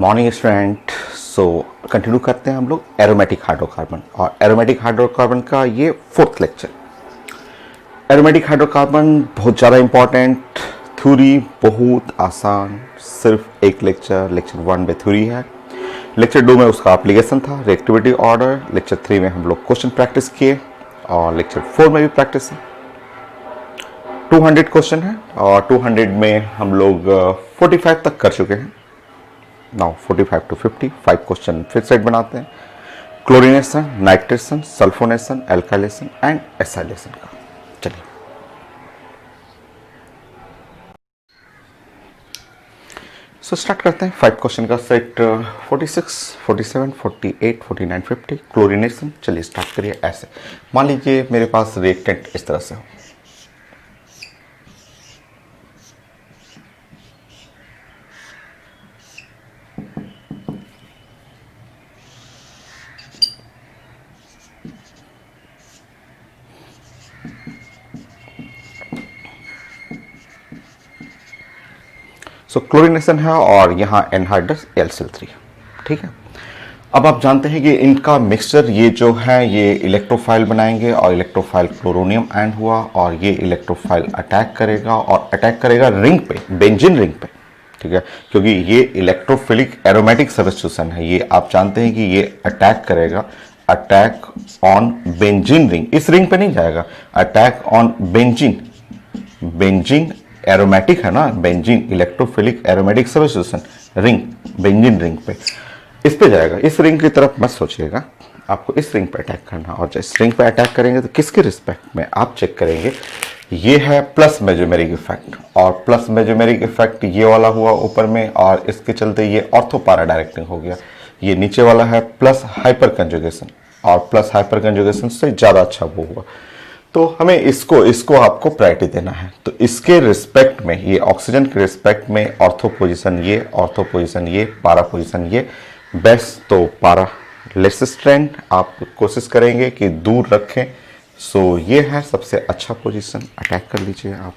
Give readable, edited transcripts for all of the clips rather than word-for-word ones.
Morning student. So continue करते हैं हम लोग एरोमेटिक हाइड्रोकार्बन, और एरोमेटिक हाइड्रोकार्बन का ये फोर्थ लेक्चर। एरोमेटिक हाइड्रोकार्बन बहुत ज़्यादा इंपॉर्टेंट, थ्योरी बहुत आसान, सिर्फ एक लेक्चर, लेक्चर 1 में थ्योरी है, लेक्चर 2 में उसका एप्लीकेशन था, रिएक्टिविटी ऑर्डर, लेक्चर 3 में हम लोग क्वेश्चन प्रैक्टिस किए, और लेक्चर 4 में भी प्रैक्टिस है। 200 क्वेश्चन है और 200 में हम लोग 45 तक कर चुके हैं। नाउ 45 to 50 5 क्वेश्चन फिर सेट बनाते हैं, chlorination, nitration, sulphonation, alkylation and acylation का। चलिए स्टार्ट करते हैं। 5 क्वेश्चन का सेट 46, 47, 48, 49, 50 क्लोरीनेशन। चलिए स्टार्ट करिए। ऐसे मान लीजिए मेरे पास रिएक्टेंट इस तरह से हो, सो क्लोरीनेशन है और यहाँ एनहाइड्रस LCl3 है। ठीक है, अब आप जानते हैं कि इनका मिक्सचर ये जो है ये इलेक्ट्रोफाइल बनाएंगे, और इलेक्ट्रोफाइल क्लोरोनियम एंड हुआ, और ये इलेक्ट्रोफाइल अटैक करेगा, और अटैक करेगा रिंग पे, बेंजीन रिंग पे। ठीक है, क्योंकि ये इलेक्ट्रोफिलिक एरोमेटिक सब्स्टिट्यूशन है, ये आप जानते हैं कि ये अटैक करेगा, अटैक ऑन बेंजीन रिंग, इस रिंग पे नहीं जाएगा, attack on benzene. Benzene aromatic है ना, benzene electrophilic aromatic substitution, ring, benzene ring पे, इस पे जाएगा। इस रिंग की तरफ मत सोचिएगा, आपको इस रिंग पे अटैक करना। और जब इस रिंग पे अटैक करेंगे तो किसके रिस्पेक्ट में आप चेक करेंगे, ये है प्लस मेजोमेरिक इफेक्ट, और प्लस मेजोमेरिक इफेक्ट ये वाला हुआ ऊपर में, और इसके चलते ये ऑर्थोपारा डायरेक्टिंग हो गया। ये नीचे वाला है प्लस हाइपर कंजुगेशन, और प्लस हाइपर कंजुगेशन से ज़्यादा अच्छा वो हुआ। तो हमें इसको आपको प्रायोरिटी देना है। तो इसके रिस्पेक्ट में, ये ऑक्सीजन के रिस्पेक्ट में ऑर्थो पोजीशन ये, ऑर्थो पोजीशन ये, पारा पोजीशन ये, बेस्ट तो पारा लेस स्ट्रेंथ आप कोशिश करेंगे कि दूर रखें। सो ये है सबसे अच्छा पोजीशन, अटैक कर लीजिए आप।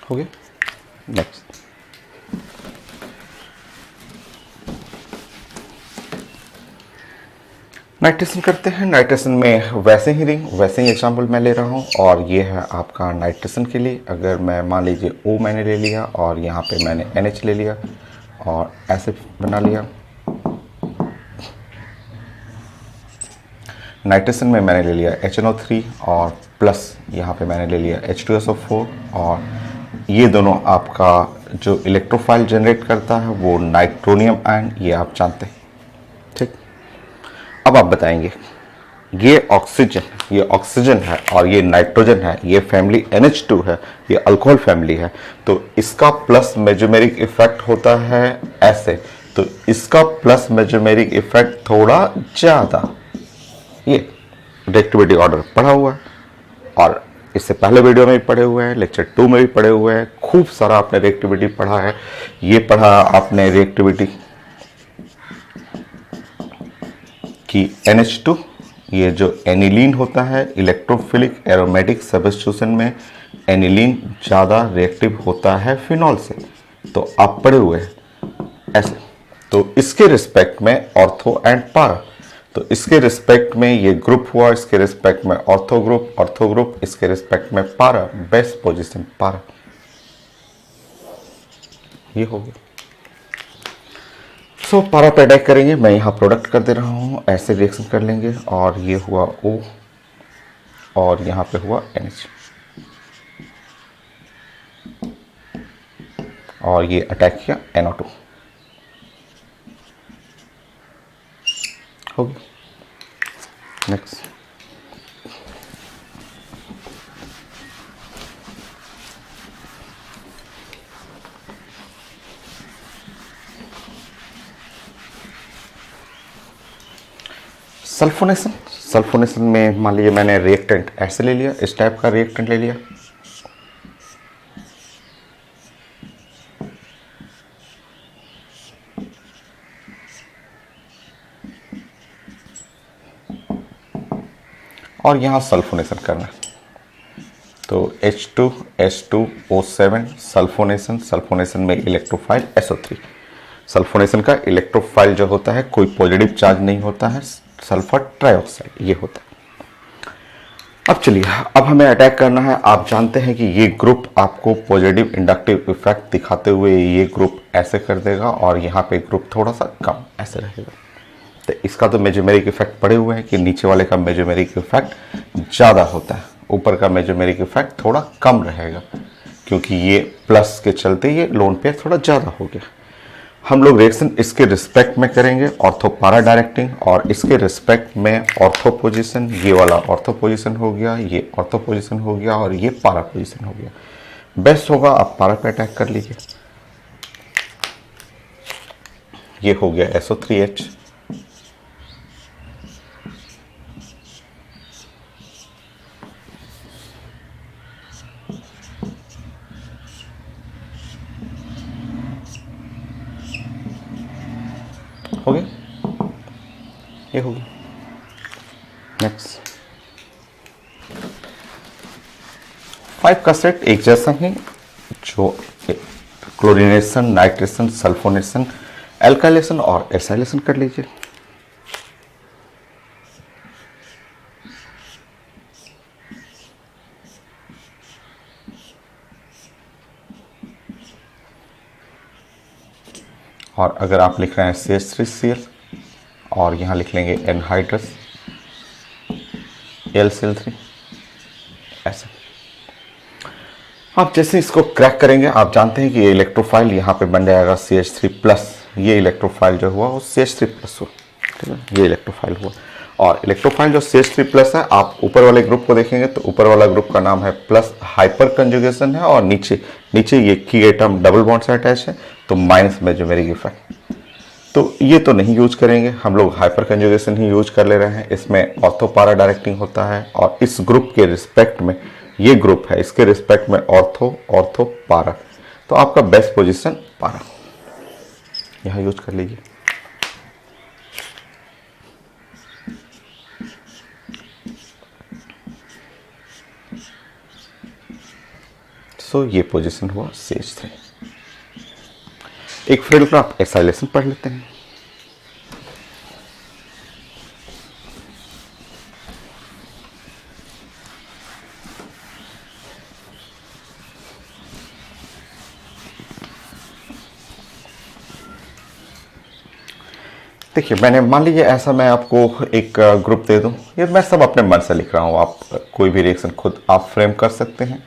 हो गया, नेक्स्ट। नाइट्रेशन करते हैं। नाइट्रेशन में वैसे ही रिंग, वैसे ही एग्जाम्पल मैं ले रहा हूँ, और ये है आपका नाइट्रेशन के लिए। अगर मैं मान लीजिए O मैंने ले लिया, और यहाँ पे मैंने NH ले लिया, और ऐसे बना लिया। नाइट्रेशन में मैंने ले लिया HNO3, और प्लस यहाँ पे मैंने ले लिया H2SO4, और ये दोनों आपका जो इलेक्ट्रोफाइल जनरेट करता है वो नाइट्रोनियम आयन, ये आप जानते हैं। ठीक, अब आप बताएंगे ये ऑक्सीजन है, और ये नाइट्रोजन है, ये फैमिली NH2 है, ये अल्कोहल फैमिली है, तो इसका प्लस मेजोमेरिक इफेक्ट होता है ऐसे, तो इसका प्लस मेजोमेरिक इफेक्ट थोड़ा ज़्यादा। ये रिएक्टिविटी ऑर्डर पढ़ा हुआ है, और इससे पहले वीडियो में भी पढ़े हुए हैं, लेक्चर 2 में भी पढ़े हुए हैं, खूब सारा आपने रिएक्टिविटी पढ़ा है। ये पढ़ा आपने रिएक्टिविटी कि NH2, ये जो एनिलीन होता है इलेक्ट्रोफिलिक एरोमेटिक सब्स्टिट्यूशन में, एनिलीन ज़्यादा रिएक्टिव होता है फिनॉल से, तो आप पढ़े हुए हैं ऐसे। तो इसके रिस्पेक्ट में ऑर्थो एंड पारा, तो इसके रिस्पेक्ट में ये ग्रुप हुआ, इसके रिस्पेक्ट में ऑर्थो ग्रुप, इसके रिस्पेक्ट में पारा, बेस्ट पोजीशन पारा, ये हो गया। सो पारा पे अटैक करेंगे, मैं यहाँ प्रोडक्ट कर दे रहा हूँ, ऐसे रिएक्शन कर लेंगे, और ये हुआ O, और यहाँ पे हुआ NH, और ये अटैक किया NO2, हो गया। नेक्स्ट, सल्फोनेशन में मान लीजिए मैंने रिएक्टेंट ऐसे ले लिया, इस टाइप का रिएक्टेंट ले लिया, और यहाँ सल्फोनेशन करना है। तो H2S2O7 सल्फोनेशन, सल्फोनेशन में इलेक्ट्रोफाइल SO3। सल्फोनेशन का इलेक्ट्रोफाइल जो होता है कोई पॉजिटिव चार्ज नहीं होता है, सल्फर ट्राइऑक्साइड ये होता है। अब चलिए, अब हमें अटैक करना है। आप जानते हैं कि ये ग्रुप आपको पॉजिटिव इंडक्टिव इफेक्ट दिखाते हुए ये ग्रुप ऐसे कर देगा और यहाँ पे ग्रुप थोड़ा सा कम ऐसे रहेगा। तो इसका तो मेजोमेरिक इफेक्ट पड़े हुए हैं कि नीचे वाले का मेजोमेरिक इफेक्ट ज़्यादा होता है, ऊपर का मेजोमेरिक इफेक्ट थोड़ा कम रहेगा, क्योंकि ये प्लस के चलते ये लोन पेयर थोड़ा ज़्यादा हो गया। हम लोग रिएक्शन इसके रिस्पेक्ट में करेंगे, ऑर्थो पारा डायरेक्टिंग, और इसके रिस्पेक्ट में ऑर्थो पोजीशन, ये वाला ऑर्थो पोजीशन हो गया, ये ऑर्थो पोजीशन हो गया और ये पारा पोजीशन हो गया। बेस्ट होगा आप पारा पे अटैक कर लीजिए। ये हो गया SO3H, हो गया, ये हो गया। नेक्स्ट 5 का सेट एक जैसा ही, जो क्लोरीनेशन, नाइट्रेशन, सल्फोनेशन, एल्काइलेशन और एसाइलेशन कर लीजिए। और अगर आप लिख रहे हैं CH3Cl और यहाँ लिख लेंगे एनहाइड्रस AlCl3 ऐसे। आप जैसे इसको क्रैक करेंगे, आप जानते हैं कि ये इलेक्ट्रोफाइल यहाँ पे बन जाएगा CH3+। ये इलेक्ट्रोफाइल जो हुआ वो CH3+ हुआ, ठीक है, ये इलेक्ट्रोफाइल हुआ। और इलेक्ट्रोफाइल जो CH3+ है, आप ऊपर वाले ग्रुप को देखेंगे तो ऊपर वाला ग्रुप का नाम है प्लस, हाइपर कंजुगेशन है, और नीचे ये की एटम डबल बॉन्ड से अटैच है तो माइनस मेजोमेरिक इफेक्ट। तो ये तो नहीं यूज करेंगे, हम लोग हाइपर कंजुगेशन ही यूज कर ले रहे हैं। इसमें ऑर्थो पारा डायरेक्टिंग होता है और इस ग्रुप के रिस्पेक्ट में, ये ग्रुप है इसके रिस्पेक्ट में ऑर्थो पारा, तो आपका बेस्ट पोजीशन पारा, यहां यूज कर लीजिए। सो ये पोजीशन हुआ CH3। एक फ्रिडल क्राफ्ट एसाइलेशन पढ़ लेते हैं। देखिए, मैंने मान लीजिए ऐसा मैं आपको एक ग्रुप दे दूं, ये मैं सब अपने मन से लिख रहा हूं, आप कोई भी रिएक्शन खुद आप फ्रेम कर सकते हैं।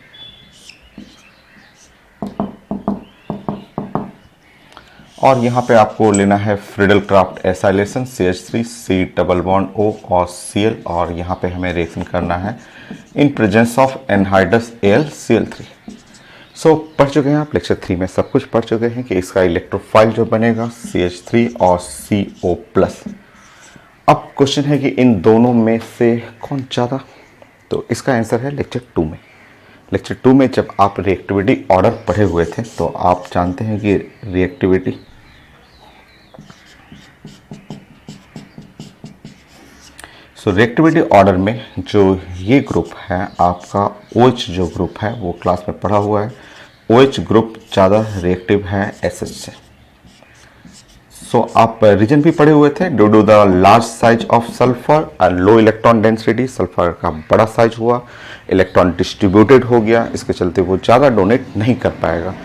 और यहाँ पे आपको लेना है Friedel Crafts acylation CH3 C double bond O और Cl, और यहाँ पे हमें रिएक्शन करना है in presence of anhydrous AlCl3। सो पढ़ चुके हैं आप, लेक्चर 3 में सब कुछ पढ़ चुके हैं कि इसका इलेक्ट्रोफाइल जो बनेगा CH3 और CO+। अब क्वेश्चन है कि इन दोनों में से कौन ज़्यादा, तो इसका आंसर है लेक्चर 2 में। लेक्चर 2 में जब आप रिएक्टिविटी ऑर्डर पढ़े हुए थे तो आप जानते हैं कि रिएक्टिविटी रिएक्टिविटी ऑर्डर में जो ये ग्रुप है आपका OH जो ग्रुप है वो क्लास में पढ़ा हुआ है। OH ग्रुप ज़्यादा रिएक्टिव है SH से। सो आप रीजन भी पढ़े हुए थे, due to the large size of sulphur and low electron density, sulphur का बड़ा साइज हुआ, इलेक्ट्रॉन डिस्ट्रीब्यूटेड हो गया, इसके चलते वो ज़्यादा डोनेट नहीं कर पाएगा।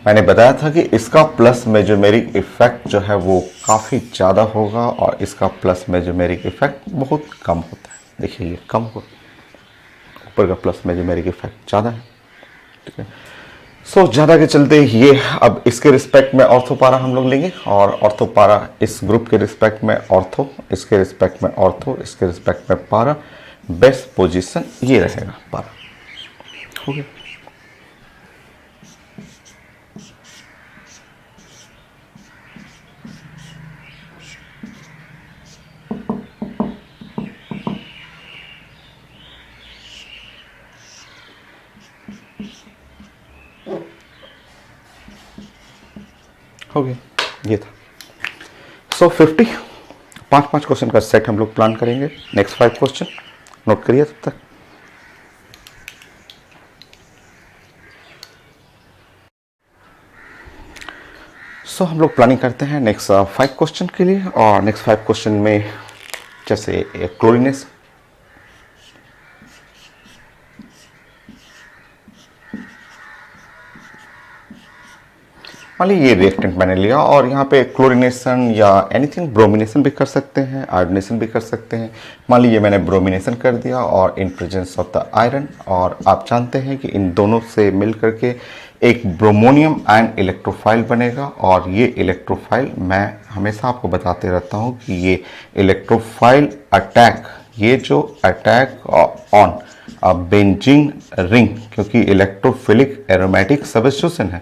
मैंने बताया था कि इसका प्लस मेजोमेरिक इफेक्ट जो है वो काफ़ी ज़्यादा होगा और इसका प्लस मेजोमेरिक इफेक्ट बहुत कम होता है। देखिए ये कम हो, ऊपर का प्लस मेजोमेरिक इफेक्ट ज़्यादा है, ठीक है। सो ज़्यादा के चलते ये अब इसके रिस्पेक्ट में ऑर्थो पारा हम लोग लेंगे, और ऑर्थो पारा इस ग्रुप के रिस्पेक्ट में ऑर्थो, इसके रिस्पेक्ट में ऑर्थो, इसके रिस्पेक्ट में पारा। बेस्ट पोजीशन ये रहेगा पारा, हो गया। हो गया, ये था। सो 50 5 क्वेश्चन का सेट हम लोग प्लान करेंगे। नेक्स्ट 5 क्वेश्चन नोट करिए तब तक। सो हम लोग प्लानिंग करते हैं नेक्स्ट 5 क्वेश्चन के लिए, और नेक्स्ट 5 क्वेश्चन में जैसे क्लोरीनेस, मान लीजिए ये रिएक्टेंट मैंने लिया और यहाँ पे क्लोरीनेशन या एनीथिंग, ब्रोमिनेशन भी कर सकते हैं, आयोडीनेशन भी कर सकते हैं। मान लीजिए मैंने ब्रोमिनेशन कर दिया और in presence of the iron, और आप जानते हैं कि इन दोनों से मिल करके एक ब्रोमोनियम आयन इलेक्ट्रोफाइल बनेगा। और ये इलेक्ट्रोफाइल मैं हमेशा आपको बताते रहता हूँ कि ये इलेक्ट्रोफाइल अटैक, ये जो अटैक ऑन बेंजीन रिंग, क्योंकि इलेक्ट्रोफिलिक एरोमेटिक सब्स्टिट्यूशन है,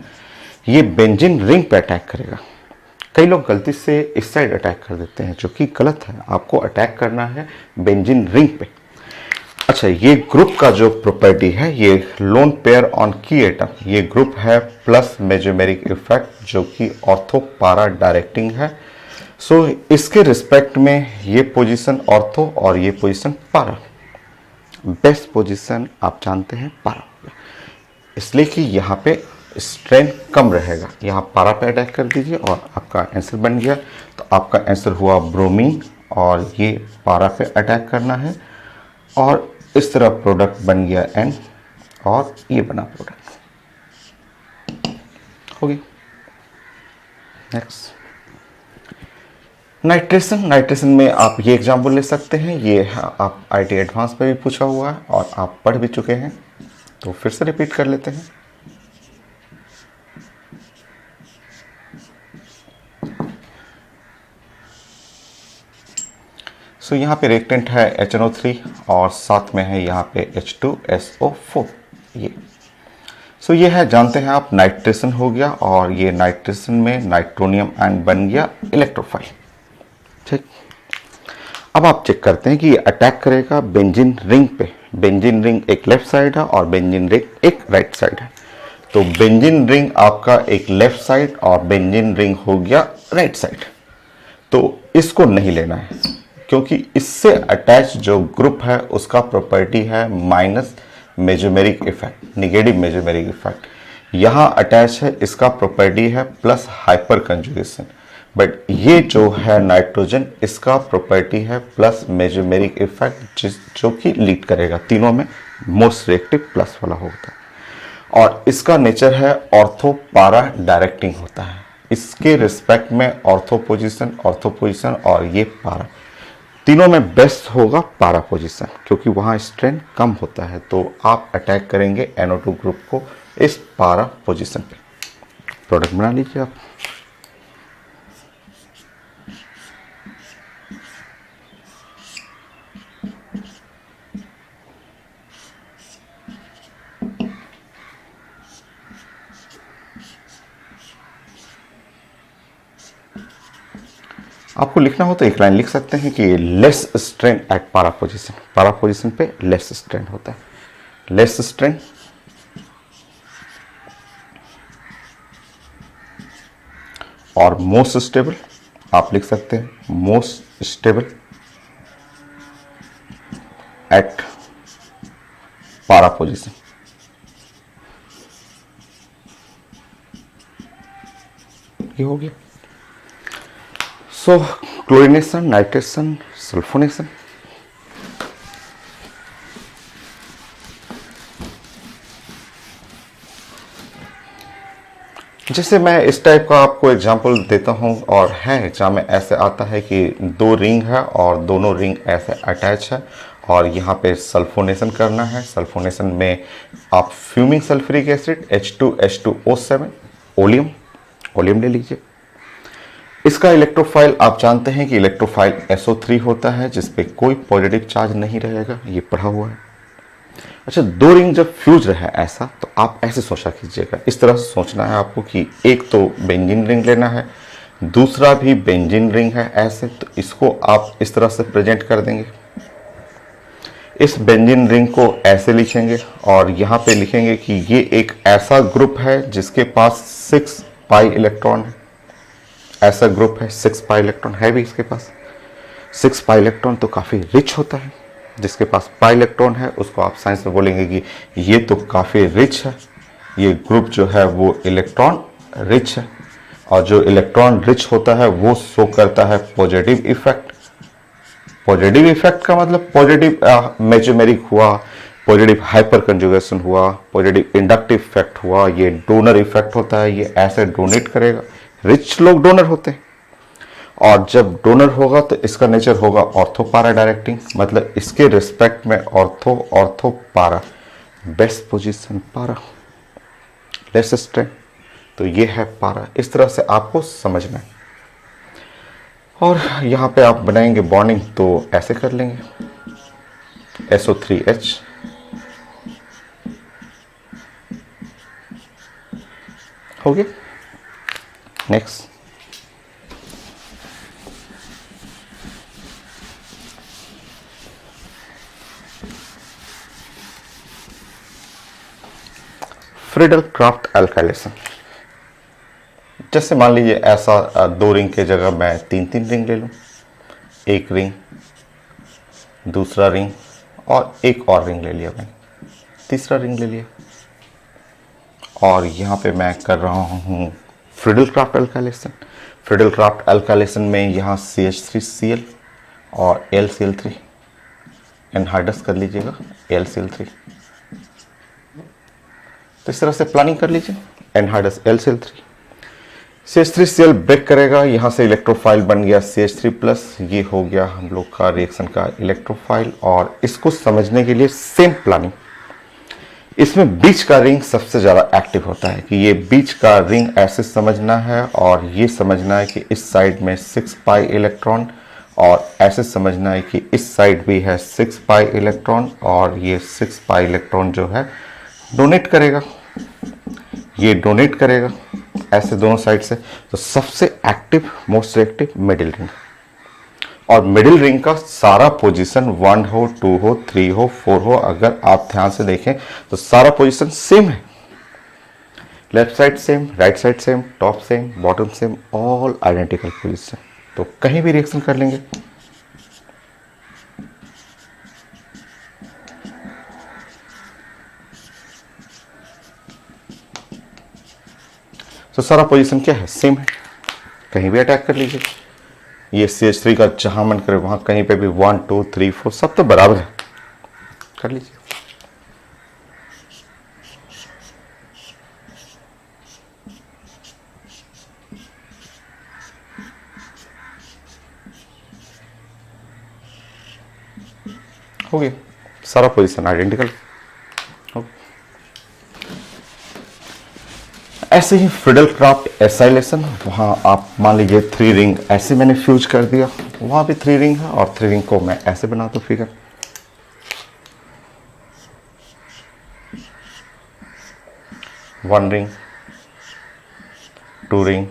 ये बेंजीन रिंग पे अटैक करेगा। कई लोग गलती से इस साइड अटैक कर देते हैं, जो कि गलत है। आपको अटैक करना है बेंजीन रिंग पे। अच्छा, ये ग्रुप का जो प्रॉपर्टी है, ये लोन पेयर ऑन की एटम, ये ग्रुप है प्लस मेजोमेरिक इफेक्ट, जो कि ऑर्थो पारा डायरेक्टिंग है। सो इसके रिस्पेक्ट में ये पोजीशन ऑर्थो और ये पोजीशन पारा, बेस्ट पोजीशन आप जानते हैं पारा, इसलिए कि यहाँ पे स्ट्रेन कम रहेगा। यहाँ पारा पे अटैक कर दीजिए और आपका आंसर बन गया। तो आपका आंसर हुआ ब्रोमीन, और ये पारा पे अटैक करना है, और इस तरह प्रोडक्ट बन गया N, और ये बना प्रोडक्ट हो गया। Next nitration. नाइट्रेशन में आप ये एग्जाम्पल ले सकते हैं, ये आप IIT एडवांस पे भी पूछा हुआ है और आप पढ़ भी चुके हैं, तो फिर से रिपीट कर लेते हैं। सो यहाँ पे रिएक्टेंट है HNO3 और साथ में है यहाँ पे H2SO4 ये। सो ये है, जानते हैं आप, नाइट्रेशन हो गया, और ये नाइट्रेशन में नाइट्रोनियम आयन बन गया इलेक्ट्रोफाइल। ठीक, अब आप चेक करते हैं कि ये अटैक करेगा बेंजीन रिंग पे। बेंजीन रिंग एक लेफ्ट साइड है और बेंजीन रिंग एक राइट साइड है। तो बेंजीन रिंग आपका एक लेफ्ट साइड और बेंजीन रिंग हो गया राइट साइड। तो इसको नहीं लेना है, क्योंकि इससे अटैच जो ग्रुप है उसका प्रॉपर्टी है minus mesomeric effect, negative mesomeric effect. यहाँ अटैच है, इसका प्रॉपर्टी है प्लस हाइपर कंजुगेशन। बट ये जो है नाइट्रोजन, इसका प्रॉपर्टी है प्लस मेजोमेरिक इफेक्ट, जो कि लीड करेगा तीनों में, मोस्ट रिएक्टिव प्लस वाला होता है। और इसका नेचर है ऑर्थो पारा डायरेक्टिंग होता है। इसके रिस्पेक्ट में ऑर्थो पोजीशन और ये पारा, तीनों में बेस्ट होगा पारा पोजीशन, क्योंकि वहाँ स्ट्रेन कम होता है। तो आप अटैक करेंगे NO2 ग्रुप को इस पारा पोजीशन पे। प्रोडक्ट बना लीजिए आप। आपको लिखना हो तो एक लाइन लिख सकते हैं कि लेस स्ट्रेन एट पारा पोजीशन पे लेस स्ट्रेन होता है। लेस स्ट्रेन और मोस्ट स्टेबल, आप लिख सकते हैं मोस्ट स्टेबल एट पारा पोजीशन। ये हो गया। सो क्लोरीनेशन, नाइट्रेशन, सल्फोनेशन। जैसे मैं इस टाइप का आपको एग्जांपल देता हूं, और है एग्जाम में ऐसे आता है कि 2 रिंग है और दोनों रिंग ऐसे अटैच है, और यहाँ पे सल्फोनेशन करना है। सल्फोनेशन में आप fuming sulphuric acid H2H2O7 oleum ले लीजिए। इसका इलेक्ट्रोफाइल आप जानते हैं कि इलेक्ट्रोफाइल SO3 होता है, जिसपे कोई पॉजिटिव चार्ज नहीं रहेगा, ये पढ़ा हुआ है। अच्छा, 2 रिंग जब फ्यूज रहा है ऐसा, तो आप ऐसे सोचा कीजिएगा, इस तरह से सोचना है आपको कि एक तो बेंजीन रिंग लेना है, दूसरा भी बेंजीन रिंग है ऐसे, तो इसको आप इस तरह से प्रेजेंट कर देंगे। इस बेंजीन रिंग को ऐसे लिखेंगे, और यहाँ पे लिखेंगे कि ये एक ऐसा ग्रुप है जिसके पास 6 पाई इलेक्ट्रॉन है। ऐसा ग्रुप है 6 पाई इलेक्ट्रॉन है भी इसके पास। 6 पाई इलेक्ट्रॉन तो काफी रिच होता है। जिसके पास पाई इलेक्ट्रॉन है उसको आप साइंस में बोलेंगे कि ये तो काफ़ी रिच है, ये ग्रुप जो है वो इलेक्ट्रॉन रिच है। और जो इलेक्ट्रॉन रिच होता है वो शो करता है पॉजिटिव इफेक्ट। पॉजिटिव इफेक्ट का मतलब पॉजिटिव मेजोमेरिक हुआ, पॉजिटिव हाइपर कंजुगेशन हुआ, पॉजिटिव इंडक्टिव इफेक्ट हुआ, ये डोनर इफेक्ट होता है, ये ऐसे डोनेट करेगा। रिच लोग डोनर होते हैं। और जब डोनर होगा तो इसका नेचर होगा ऑर्थो पारा डायरेक्टिंग, मतलब इसके रिस्पेक्ट में ऑर्थो ऑर्थो पारा, बेस्ट पोजीशन पारा, लेस स्ट्रेंथ, तो ये है पारा। इस तरह से आपको समझना है। और यहाँ पे आप बनाएंगे बॉन्डिंग तो ऐसे कर लेंगे SO3H, हो गया। Next, Friedel craft alkylation. जैसे मान लीजिए ऐसा 2 रिंग के जगह मैं 3 रिंग ले लूं, एक रिंग, दूसरा रिंग और एक और रिंग ले लिया, मैंने तीसरा रिंग ले लिया। और यहाँ पे मैं कर रहा हूँ Friedel craft alkylation. Friedel craft alkylation में यहाँ CH3Cl और LCl3 एनहाइड्रस कर लीजिएगा, LCl3। तो इस तरह से प्लानिंग कर लीजिए, एनहाइड्रस LCl3, CH3Cl ब्रेक करेगा, यहाँ से इलेक्ट्रोफाइल बन गया CH3+, ये हो गया हम लोग का रिएक्शन का इलेक्ट्रोफाइल। और इसको समझने के लिए सेम प्लानिंग, इसमें बीच का रिंग सबसे ज़्यादा एक्टिव होता है कि ये बीच का रिंग ऐसे समझना है, और ये समझना है कि इस साइड में 6 पाई इलेक्ट्रॉन, और ऐसे समझना है कि इस साइड भी है 6 पाई इलेक्ट्रॉन, और ये 6 पाई इलेक्ट्रॉन जो है डोनेट करेगा, ये डोनेट करेगा ऐसे दोनों साइड से। तो सबसे active, most reactive middle ring. और मिडिल रिंग का सारा पोजीशन 1 हो, 2 हो, 3 हो, 4 हो, अगर आप ध्यान से देखें तो सारा पोजीशन सेम है। Left side same, right side same, top same, bottom same, all identical position. तो कहीं भी रिएक्शन कर लेंगे। तो सारा पोजीशन क्या है, सेम है, कहीं भी अटैक कर लीजिए। ये CH3 का जहां मन करे वहां कहीं पे भी 1 2 3 4 सब तो बराबर है, कर लीजिए। हो गया, सारा पोजीशन आइडेंटिकल हो। ऐसे ही फ्रीडल क्राफ्ट एसाइलेशन, वहाँ आप मान लीजिए 3 रिंग ऐसे मैंने फ्यूज कर दिया, वहाँ भी 3 रिंग है, और 3 रिंग को मैं ऐसे बनाता हूँ figure. One ring, 2 ring,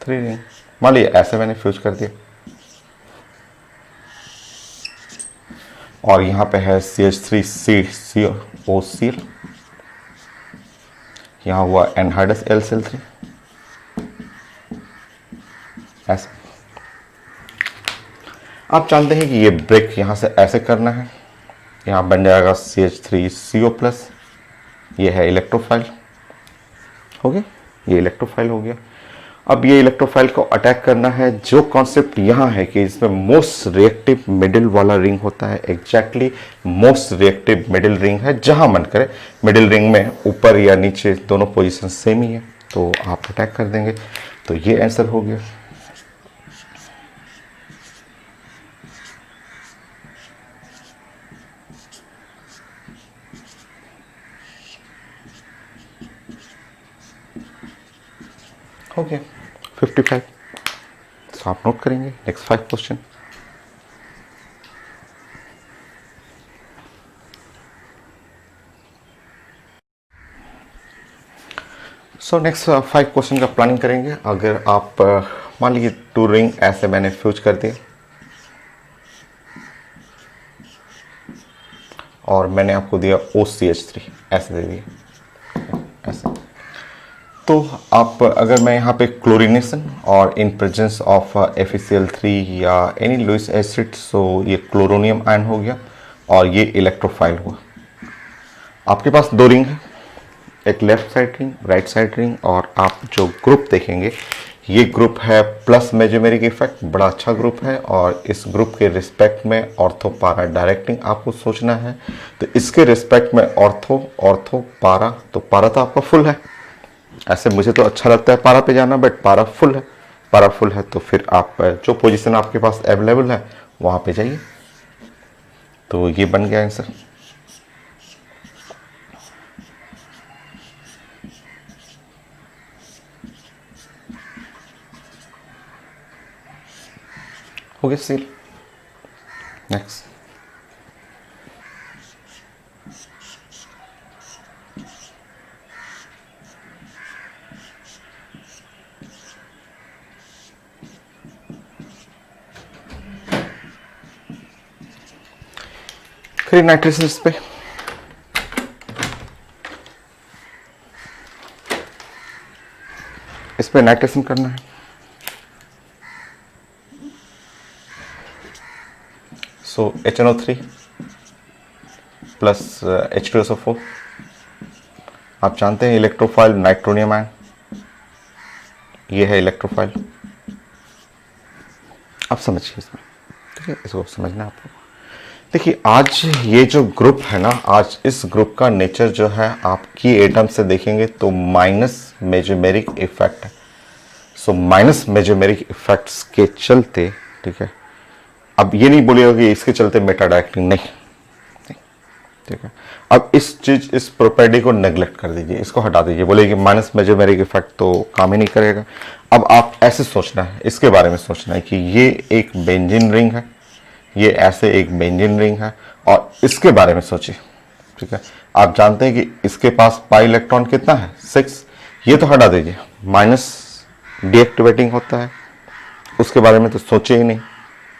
3 ring, मान लीजिए ऐसे मैंने फ्यूज कर दिया। और यहाँ पे है CH3COCl, यहाँ हुआ एनहाइड्रस LCl3, ऐसे। आप जानते हैं कि ये ब्रेक यहाँ से ऐसे करना है, यहाँ बन जाएगा CH3CO+, ये है इलेक्ट्रोफाइल, हो गया, ये इलेक्ट्रोफाइल हो गया। अब ये इलेक्ट्रोफाइल को अटैक करना है। जो कॉन्सेप्ट यहाँ है कि इसमें मोस्ट रिएक्टिव मिडिल वाला रिंग होता है, exactly most reactive middle ring है, जहां मन करे मिडिल रिंग में ऊपर या नीचे दोनों पोजीशन सेम ही है, तो आप अटैक कर देंगे। तो ये आंसर हो गया। हो गया 55। तो आप नोट करेंगे next 5 question. So next 5 question का प्लानिंग करेंगे। अगर आप मान लीजिए 2 रिंग ऐसे मैंने फ्यूज कर दिए और मैंने आपको दिया OCH3 ऐसे दे दिया, ऐसे तो आप अगर मैं यहाँ पे क्लोरीनेशन और इन प्रेजेंस ऑफ FeCl3 या एनी लुईस एसिड, सो ये क्लोरोनियम आयन हो गया और ये इलेक्ट्रोफाइल हुआ। आपके पास दो रिंग है, एक left side ring, right side ring, और आप जो ग्रुप देखेंगे ये ग्रुप है प्लस मेजोमेरिक इफेक्ट, बड़ा अच्छा ग्रुप है। और इस ग्रुप के रिस्पेक्ट में ऑर्थो पारा डायरेक्टिंग आपको सोचना है। तो इसके रिस्पेक्ट में ऑर्थो ऑर्थो पारा, तो पारा तो आपका फुल है। ऐसे मुझे तो अच्छा लगता है पारा पे जाना, बट पारा फुल है। पारा फुल है तो फिर आप जो पोजीशन आपके पास अवेलेबल है वहाँ पे जाइए। तो ये बन गया आंसर। हो गया सील। नेक्स्ट। फिर नाइट्रेशन पे नाइट्रेशन करना है। सो HNO3 प्लस H2SO4, आप जानते हैं इलेक्ट्रोफाइल नाइट्रोनियम आयन, ये है इलेक्ट्रोफाइल। आप समझिए इसमें, ठीक है, इसको समझना आपको। देखिए आज ये जो ग्रुप है ना, आज इस ग्रुप का नेचर जो है आपकी एटम से देखेंगे तो माइनस मेजोमेरिक इफेक्ट है। सो माइनस मेजोमेरिक इफेक्ट्स के चलते, ठीक है, अब ये नहीं बोलिएगा कि इसके चलते मेटा डायरेक्टिंग, नहीं, ठीक है। अब इस प्रॉपर्टी को नेग्लेक्ट कर दीजिए, इसको हटा दीजिए, बोले कि माइनस मेजोमेरिक इफेक्ट तो काम ही नहीं करेगा। अब आप ऐसे सोचना है, इसके बारे में सोचना है कि ये एक बेंजीन रिंग है, ये ऐसे एक बेंजीन रिंग है, और इसके बारे में सोचिए, ठीक है। आप जानते हैं कि इसके पास पाई इलेक्ट्रॉन कितना है, 6। ये तो हटा दीजिए, माइनस डीएक्टिवेटिंग होता है, उसके बारे में तो सोचे ही नहीं,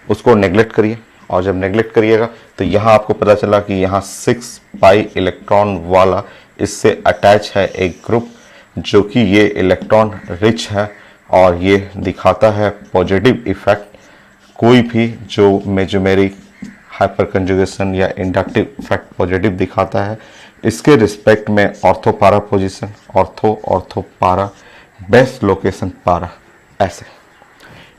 उसको नेग्लेक्ट करिए। और जब नेग्लेक्ट करिएगा तो यहाँ आपको पता चला कि यहाँ 6 पाई इलेक्ट्रॉन वाला इससे अटैच है एक ग्रुप, जो कि ये इलेक्ट्रॉन रिच है और ये दिखाता है पॉजिटिव इफेक्ट। कोई भी जो मेजोमेरिक हाइपर कंजुगेशन या इंडक्टिव इफेक्ट पॉजिटिव दिखाता है, इसके रिस्पेक्ट में ऑर्थो पारा पोजिशन, ऑर्थो पारा, बेस्ट लोकेशन पारा, ऐसे।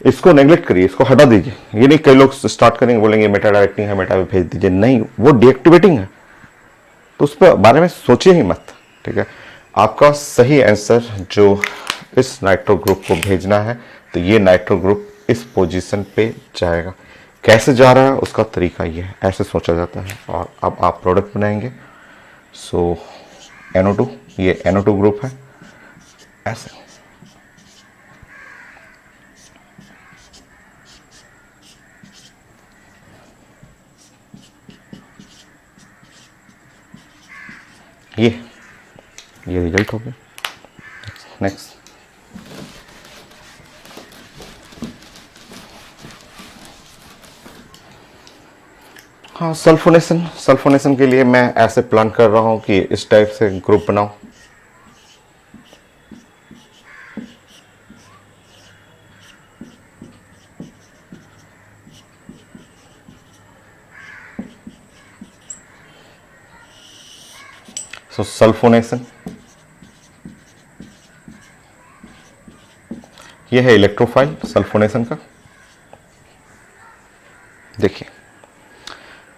इसको नेग्लेक्ट करिए, इसको हटा दीजिए। ये नहीं, कई लोग स्टार्ट करेंगे, बोलेंगे मेटा डायरेक्टिंग है, मेटा पे भेज दीजिए, नहीं, वो डीएक्टिवेटिंग है, तो उस पर बारे में सोचिए ही मत, ठीक है। आपका सही आंसर जो इस नाइट्रो ग्रुप को भेजना है, तो ये नाइट्रो ग्रुप इस पोजीशन पे जाएगा। कैसे जा रहा है उसका तरीका ये है, ऐसे सोचा जाता है। और अब आप प्रोडक्ट बनाएंगे। सो NO2, ये NO2 ग्रुप है, ऐसे। ये रिजल्ट हो गया। नेक्स्ट। हाँ, सल्फोनेशन के लिए मैं ऐसे प्लान कर रहा हूं कि इस टाइप से ग्रुप बनाऊं। सो सल्फोनेशन, ये है इलेक्ट्रोफाइल सल्फोनेशन का। देखिए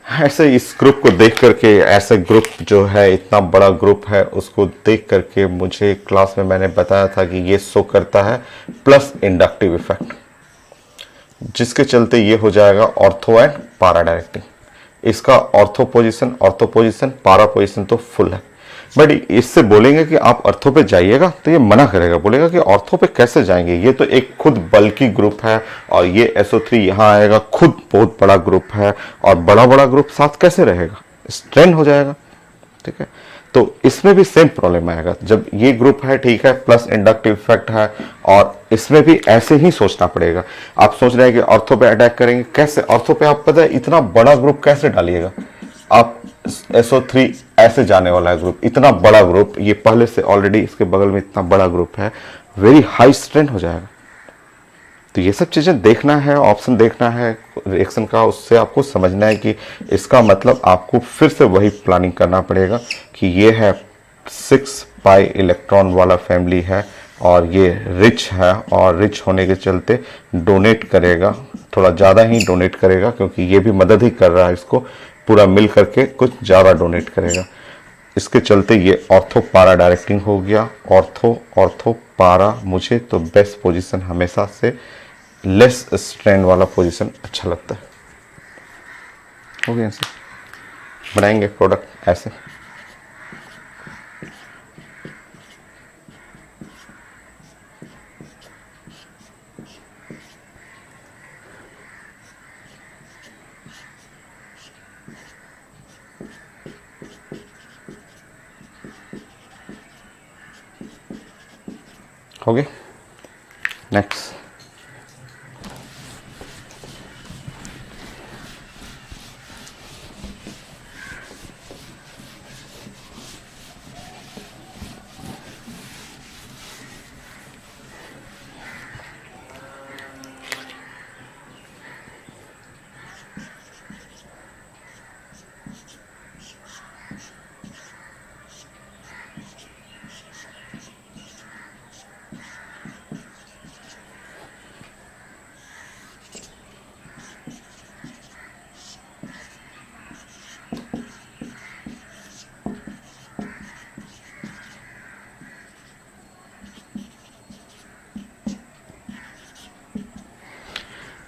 ऐसे इस ग्रुप को देख करके, ऐसे ग्रुप जो है इतना बड़ा ग्रुप है, उसको देख करके मुझे क्लास में मैंने बताया था कि ये शो करता है प्लस इंडक्टिव इफेक्ट, जिसके चलते ये हो जाएगा ऑर्थो एंड पारा डायरेक्टिंग। इसका ऑर्थो पोजीशन, पारा पोजीशन तो फुल है। बट इससे बोलेंगे कि आप ऑर्थो पे जाइएगा तो ये मना करेगा, बोलेगा कि ऑर्थो पे कैसे जाएंगे, ये तो एक खुद बल्कि ग्रुप है, और ये SO3 यहाँ आएगा, खुद बहुत बड़ा ग्रुप है, और बड़ा बड़ा ग्रुप साथ कैसे रहेगा, स्ट्रेन हो जाएगा, ठीक है। तो इसमें भी सेम प्रॉब्लम आएगा। जब ये ग्रुप है, ठीक है, प्लस इंडक्टिव इफेक्ट है, और इसमें भी ऐसे ही सोचना पड़ेगा। आप सोच रहे हैं कि ऑर्थो पे अटैक करेंगे, कैसे ऑर्थो पे, आप पता है इतना बड़ा ग्रुप कैसे डालिएगा। आप SO3 ऐसे जाने वाला है ग्रुप, इतना बड़ा ग्रुप, ये पहले से ऑलरेडी इसके बगल में इतना बड़ा ग्रुप है, वेरी हाई स्ट्रेंथ हो जाएगा। तो ये सब चीज़ें देखना है, ऑप्शन देखना है रिएक्शन का, उससे आपको समझना है कि इसका मतलब आपको फिर से वही प्लानिंग करना पड़ेगा कि ये है 6 पाई इलेक्ट्रॉन वाला फैमिली है और ये रिच है, और रिच होने के चलते डोनेट करेगा, थोड़ा ज़्यादा ही डोनेट करेगा, क्योंकि ये भी मदद ही कर रहा है, इसको पूरा मिल करके कुछ ज़्यादा डोनेट करेगा। इसके चलते ये ऑर्थो पारा डायरेक्टिंग हो गया। ऑर्थो पारा, मुझे तो बेस्ट पोजीशन हमेशा से लेस स्ट्रेन वाला पोजीशन अच्छा लगता है। हो गया आंसर। बनाएंगे प्रोडक्ट ऐसे। हो गया। नेक्स्ट,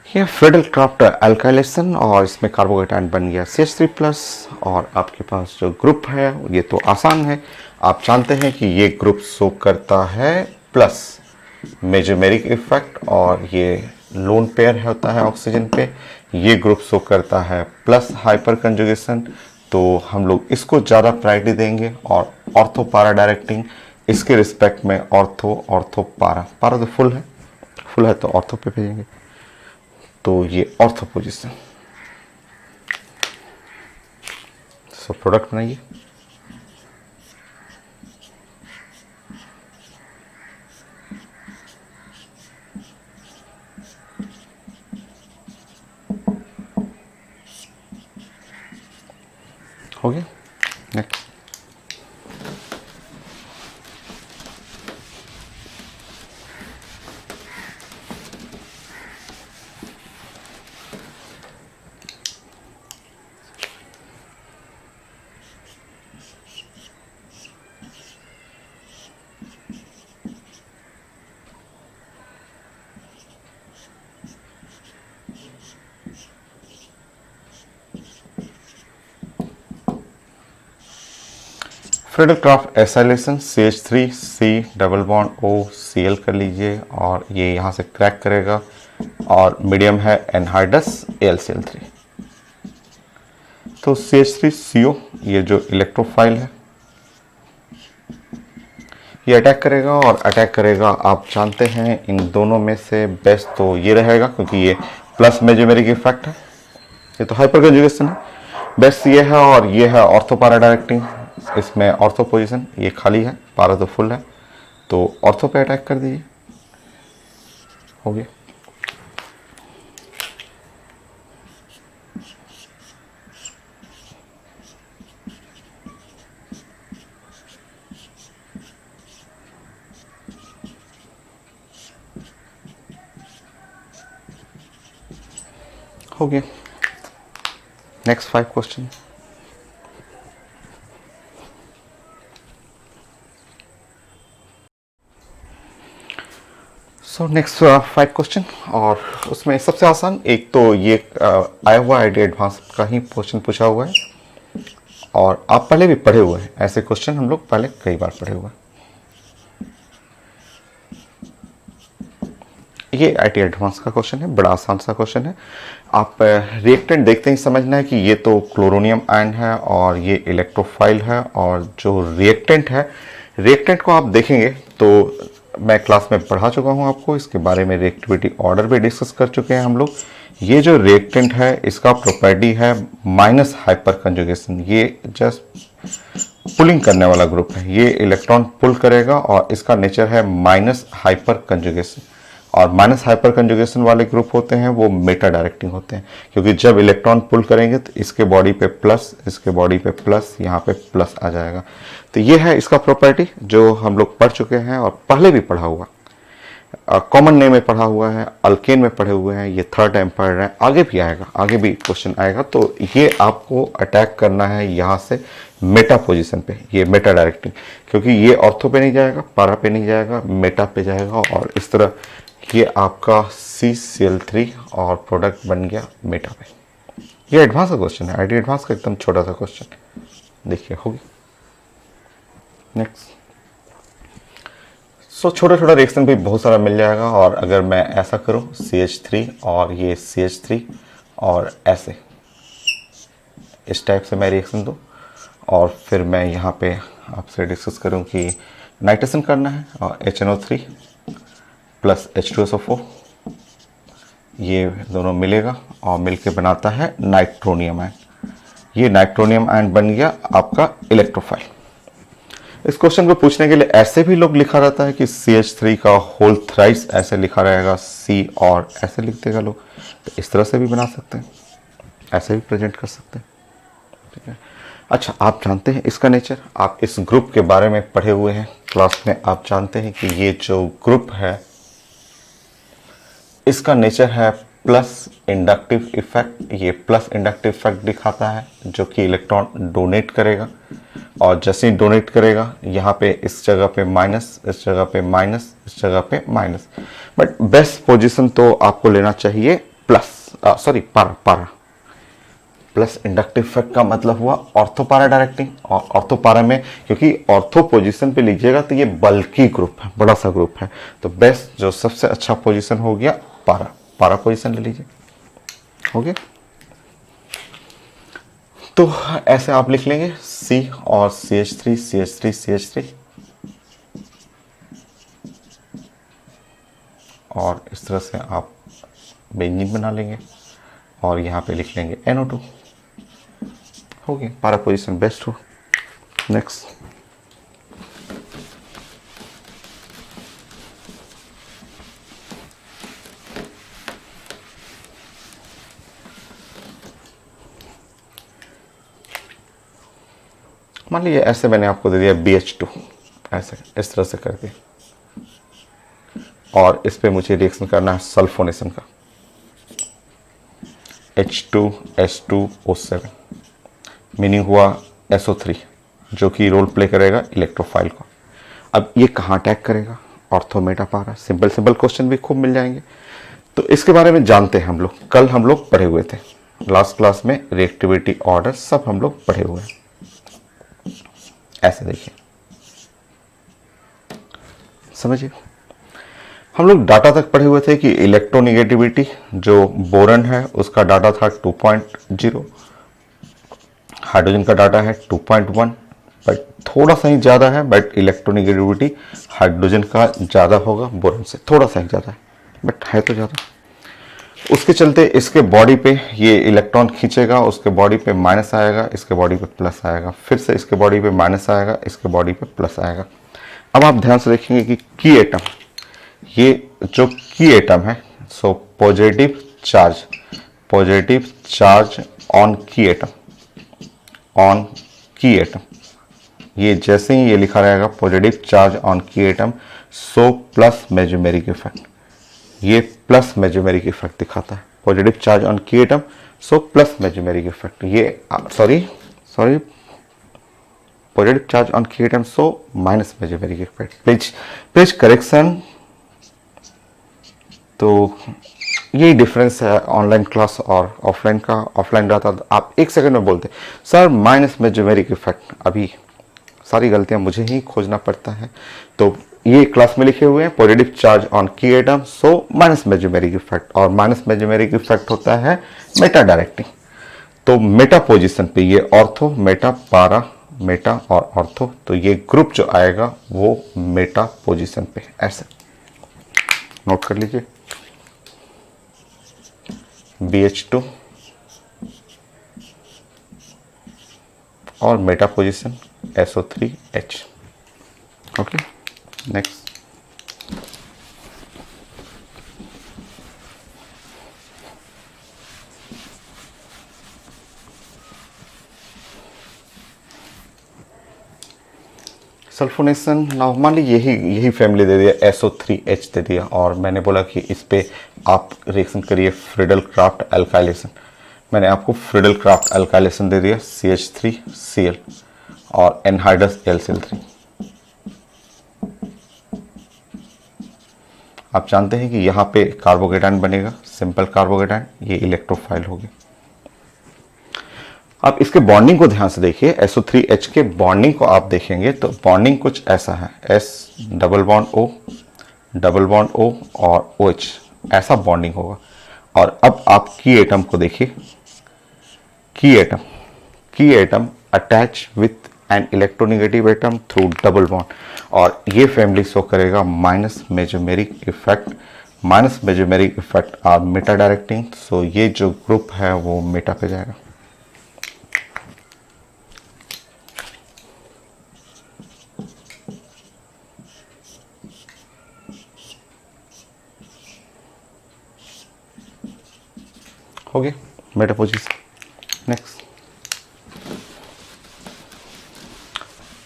ये फ्रेडल क्राफ्ट अल्काइलेशन, और इसमें कार्बोकेटाइन बन गया CH3+। और आपके पास जो ग्रुप है ये तो आसान है, आप जानते हैं कि ये ग्रुप शो करता है प्लस मेजोमेरिक इफेक्ट, और ये लोन पेयर होता है ऑक्सीजन पे। ये ग्रुप शो करता है प्लस हाइपर कंजुगेशन, तो हम लोग इसको ज़्यादा प्रायोरिटी देंगे। और ऑर्थो पारा डायरेक्टिंग, इसके रिस्पेक्ट में ऑर्थो पारा तो फुल है तो ऑर्थो पे भेजेंगे। तो ये ऑर्थो पोजीशन। सो प्रोडक्ट बनाइए। हो गया। Next, Friedel Crafts acylation CH3C double bond OCl कर लीजिए, और ये यहाँ से क्रैक करेगा, और मीडियम है एनहाइडस AlCl3। तो CH3CO ये जो इलेक्ट्रोफाइल है ये अटैक करेगा, और अटैक करेगा, आप जानते हैं इन दोनों में से बेस्ट तो ये रहेगा, क्योंकि ये प्लस मेजोमेरिक इफेक्ट है, ये तो हाइपर कंजुगेशन है, बेस्ट ये है। और ये है ऑर्थो पारा डायरेक्टिंग, इसमें ऑर्थो पोजीशन ये खाली है, पारा तो फुल है, तो ऑर्थो पे अटैक कर दीजिए। हो गया। हो गया। Next 5 question. So next 5 question, और उसमें सबसे आसान एक तो ये आया हुआ आईडी एडवांस का ही क्वेश्चन पूछा हुआ है, और आप पहले भी पढ़े हुए हैं ऐसे क्वेश्चन, हम लोग पहले कई बार पढ़े हुए हैं। ये आईटी एडवांस का क्वेश्चन है, बड़ा आसान सा क्वेश्चन है। आप रिएक्टेंट देखते ही समझना है कि ये तो क्लोरोनियम आयन है और ये इलेक्ट्रोफाइल है, और जो रिएक्टेंट है, रिएक्टेंट को आप देखेंगे तो मैं क्लास में पढ़ा चुका हूँ आपको, इसके बारे में रिएक्टिविटी ऑर्डर भी डिस्कस कर चुके हैं हम लोग। ये जो रिएक्टेंट है इसका प्रॉपर्टी है माइनस हाइपर कंजुगेशन, ये जस्ट पुलिंग करने वाला ग्रुप है, ये इलेक्ट्रॉन पुल करेगा और इसका नेचर है माइनस हाइपर कंजुगेशन। और माइनस हाइपर कंजुगेशन वाले ग्रुप होते हैं वो मेटा डायरेक्टिंग होते हैं, क्योंकि जब इलेक्ट्रॉन पुल करेंगे तो इसके बॉडी पे प्लस, इसके बॉडी पे प्लस, यहाँ पे प्लस आ जाएगा। तो ये है इसका प्रॉपर्टी जो हम लोग पढ़ चुके हैं और पहले भी पढ़ा हुआ, कॉमन नेम में पढ़ा हुआ है, अल्केन में पढ़े हुए हैं, ये थर्ड टाइम पढ़ रहे हैं, आगे भी आएगा, आगे भी क्वेश्चन आएगा। तो ये आपको अटैक करना है यहाँ से मेटा पोजीशन पे, ये मेटा डायरेक्टिंग, क्योंकि ये ऑर्थो पे नहीं जाएगा, पारा पे नहीं जाएगा, मेटा पे जाएगा। और इस तरह ये आपका CCl3 और प्रोडक्ट बन गया मेटा पे। ये एडवांस का क्वेश्चन है, आईडी एडवांस का एकदम छोटा सा क्वेश्चन, देखिए होगी। नेक्स्ट, सो छोटा छोटा रिएक्शन भी बहुत सारा मिल जाएगा। और अगर मैं ऐसा करूं CH3 और ये CH3 और ऐसे इस टाइप से मैं रिएक्शन दूं और फिर मैं यहाँ पे आपसे डिस्कस करूं कि नाइट्रेशन करना है और HNO3 प्लस H2SO4 ये दोनों मिलेगा और मिलके बनाता है नाइट्रोनियम आयन। ये नाइट्रोनियम आयन बन गया आपका इलेक्ट्रोफाइल। इस क्वेश्चन को पूछने के लिए ऐसे भी लोग लिखा रहता है कि CH3 का होल थ्राइस ऐसे लिखा रहेगा, C और ऐसे लिख देगा लोग, तो इस तरह से भी बना सकते हैं, ऐसे भी प्रेजेंट कर सकते हैं, ठीक है। अच्छा, आप जानते हैं इसका नेचर, आप इस ग्रुप के बारे में पढ़े हुए हैं क्लास में, आप जानते हैं कि ये जो ग्रुप है इसका नेचर है प्लस इंडक्टिव इफेक्ट। ये प्लस इंडक्टिव इफेक्ट दिखाता है जो कि इलेक्ट्रॉन डोनेट करेगा, और जैसे ही डोनेट करेगा यहाँ पे इस जगह पे माइनस, इस जगह पे माइनस, इस जगह पे माइनस। बट बेस्ट पोजीशन तो आपको लेना चाहिए प्लस, सॉरी पारा। प्लस इंडक्टिव इफेक्ट का मतलब हुआ ऑर्थोपारा डायरेक्टिंग, और ऑर्थोपारा में क्योंकि ऑर्थो पोजीशन पे लीजिएगा तो ये बल्कि ग्रुप है, बड़ा सा ग्रुप है, तो बेस्ट जो सबसे अच्छा पोजीशन हो गया पारा पोजीशन ले लीजिए, हो गया। तो ऐसे आप लिख लेंगे C और CH3 CH3 CH3, और इस तरह से आप बेंजीन बना लेंगे और यहाँ पे लिख लेंगे NO2, हो गया, पारा पोजीशन बेस्ट हो। नेक्स्ट, मान लीजिए ऐसे मैंने आपको दे दिया BH2 ऐसे, इस तरह से करके, और इस पे मुझे रिएक्शन करना है सल्फोनेशन का, H2S2O7, मीनिंग हुआ SO3 जो कि रोल प्ले करेगा इलेक्ट्रोफाइल को। अब ये कहाँ अटैक करेगा, ऑर्थो मेटा पारा। सिंपल सिंपल क्वेश्चन भी खूब मिल जाएंगे, तो इसके बारे में जानते हैं हम लोग, कल हम लोग पढ़े हुए थे लास्ट क्लास में, रिएक्टिविटी ऑर्डर सब हम लोग पढ़े हुए हैं। ऐसे देखिए, समझिए, हम लोग डाटा तक पढ़े हुए थे कि इलेक्ट्रोनिगेटिविटी जो बोरन है उसका डाटा था 2.0, हाइड्रोजन का डाटा है 2.1, बट थोड़ा सा ही ज़्यादा है, बट इलेक्ट्रोनिगेटिविटी हाइड्रोजन का ज़्यादा होगा बोरन से, थोड़ा सा ही ज़्यादा है, बट है तो ज़्यादा। उसके चलते इसके बॉडी पे ये इलेक्ट्रॉन खींचेगा, उसके बॉडी पे माइनस आएगा, इसके बॉडी पे प्लस आएगा, फिर से इसके बॉडी पे माइनस आएगा, इसके बॉडी पे प्लस आएगा। अब आप ध्यान से देखेंगे कि की एटम, ये जो की एटम है, सो पॉजिटिव चार्ज ऑन की एटम, ऑन की एटम, ये जैसे ही ये लिखा रहेगा पॉजिटिव चार्ज ऑन की atom, so plus mesomeric effect, ये प्लस मेजोमेरिक इफेक्ट दिखाता है, पॉजिटिव चार्ज ऑन की atom, so plus mesomeric effect, ये सॉरी पॉजिटिव चार्ज ऑन की atom, so minus mesomeric effect. Please correction. तो यही डिफरेंस है ऑनलाइन क्लास और ऑफलाइन का। ऑफलाइन रहता तो आप एक सेकंड में बोलते सर माइनस मेजोमेरिक इफेक्ट, अभी सारी गलतियां मुझे ही खोजना पड़ता है। तो ये क्लास में लिखे हुए हैं पॉजिटिव चार्ज ऑन की atom, so minus mesomeric effect, और माइनस मेजोमेरिक इफेक्ट होता है मेटा डायरेक्टिंग। तो मेटा पोजीशन पे ये ऑर्थो, मेटा, पारा, मेटा और ऑर्थो, तो ये ग्रुप जो आएगा वो मेटा पोजीशन पे, ऐसे नोट कर लीजिए। BH2 और Meta position SO3H। Okay, next. Sulphonation now मान ली यही फैमिली दे दिया, SO3H दे दिया, और मैंने बोला कि इस पे आप रिएक्शन करिए फ्रिडल क्राफ्ट अल्काइलेशन। मैंने आपको फ्रिडल क्राफ्ट अल्काइलेशन दे दिया CH3Cl और एनहाइड्रस LCl3। आप जानते हैं कि यहाँ पे कार्बोकेटाइन बनेगा, सिंपल कार्बोकेटाइन, ये इलेक्ट्रोफाइल होगी। आप इसके बॉन्डिंग को ध्यान से देखिए, SO3H के बॉन्डिंग को आप देखेंगे तो बॉन्डिंग कुछ ऐसा है, S डबल बॉन्ड O और OH, ऐसा बॉन्डिंग होगा। और अब आप की एटम को देखिए, key atom attach with an electronegative atom through double bond, और ये फैमिली शो करेगा minus mesomeric effect are meta directing. So ये जो ग्रुप है वो मेटा पे जाएगा। हो गया मेटा पोजीशन। नेक्स्ट,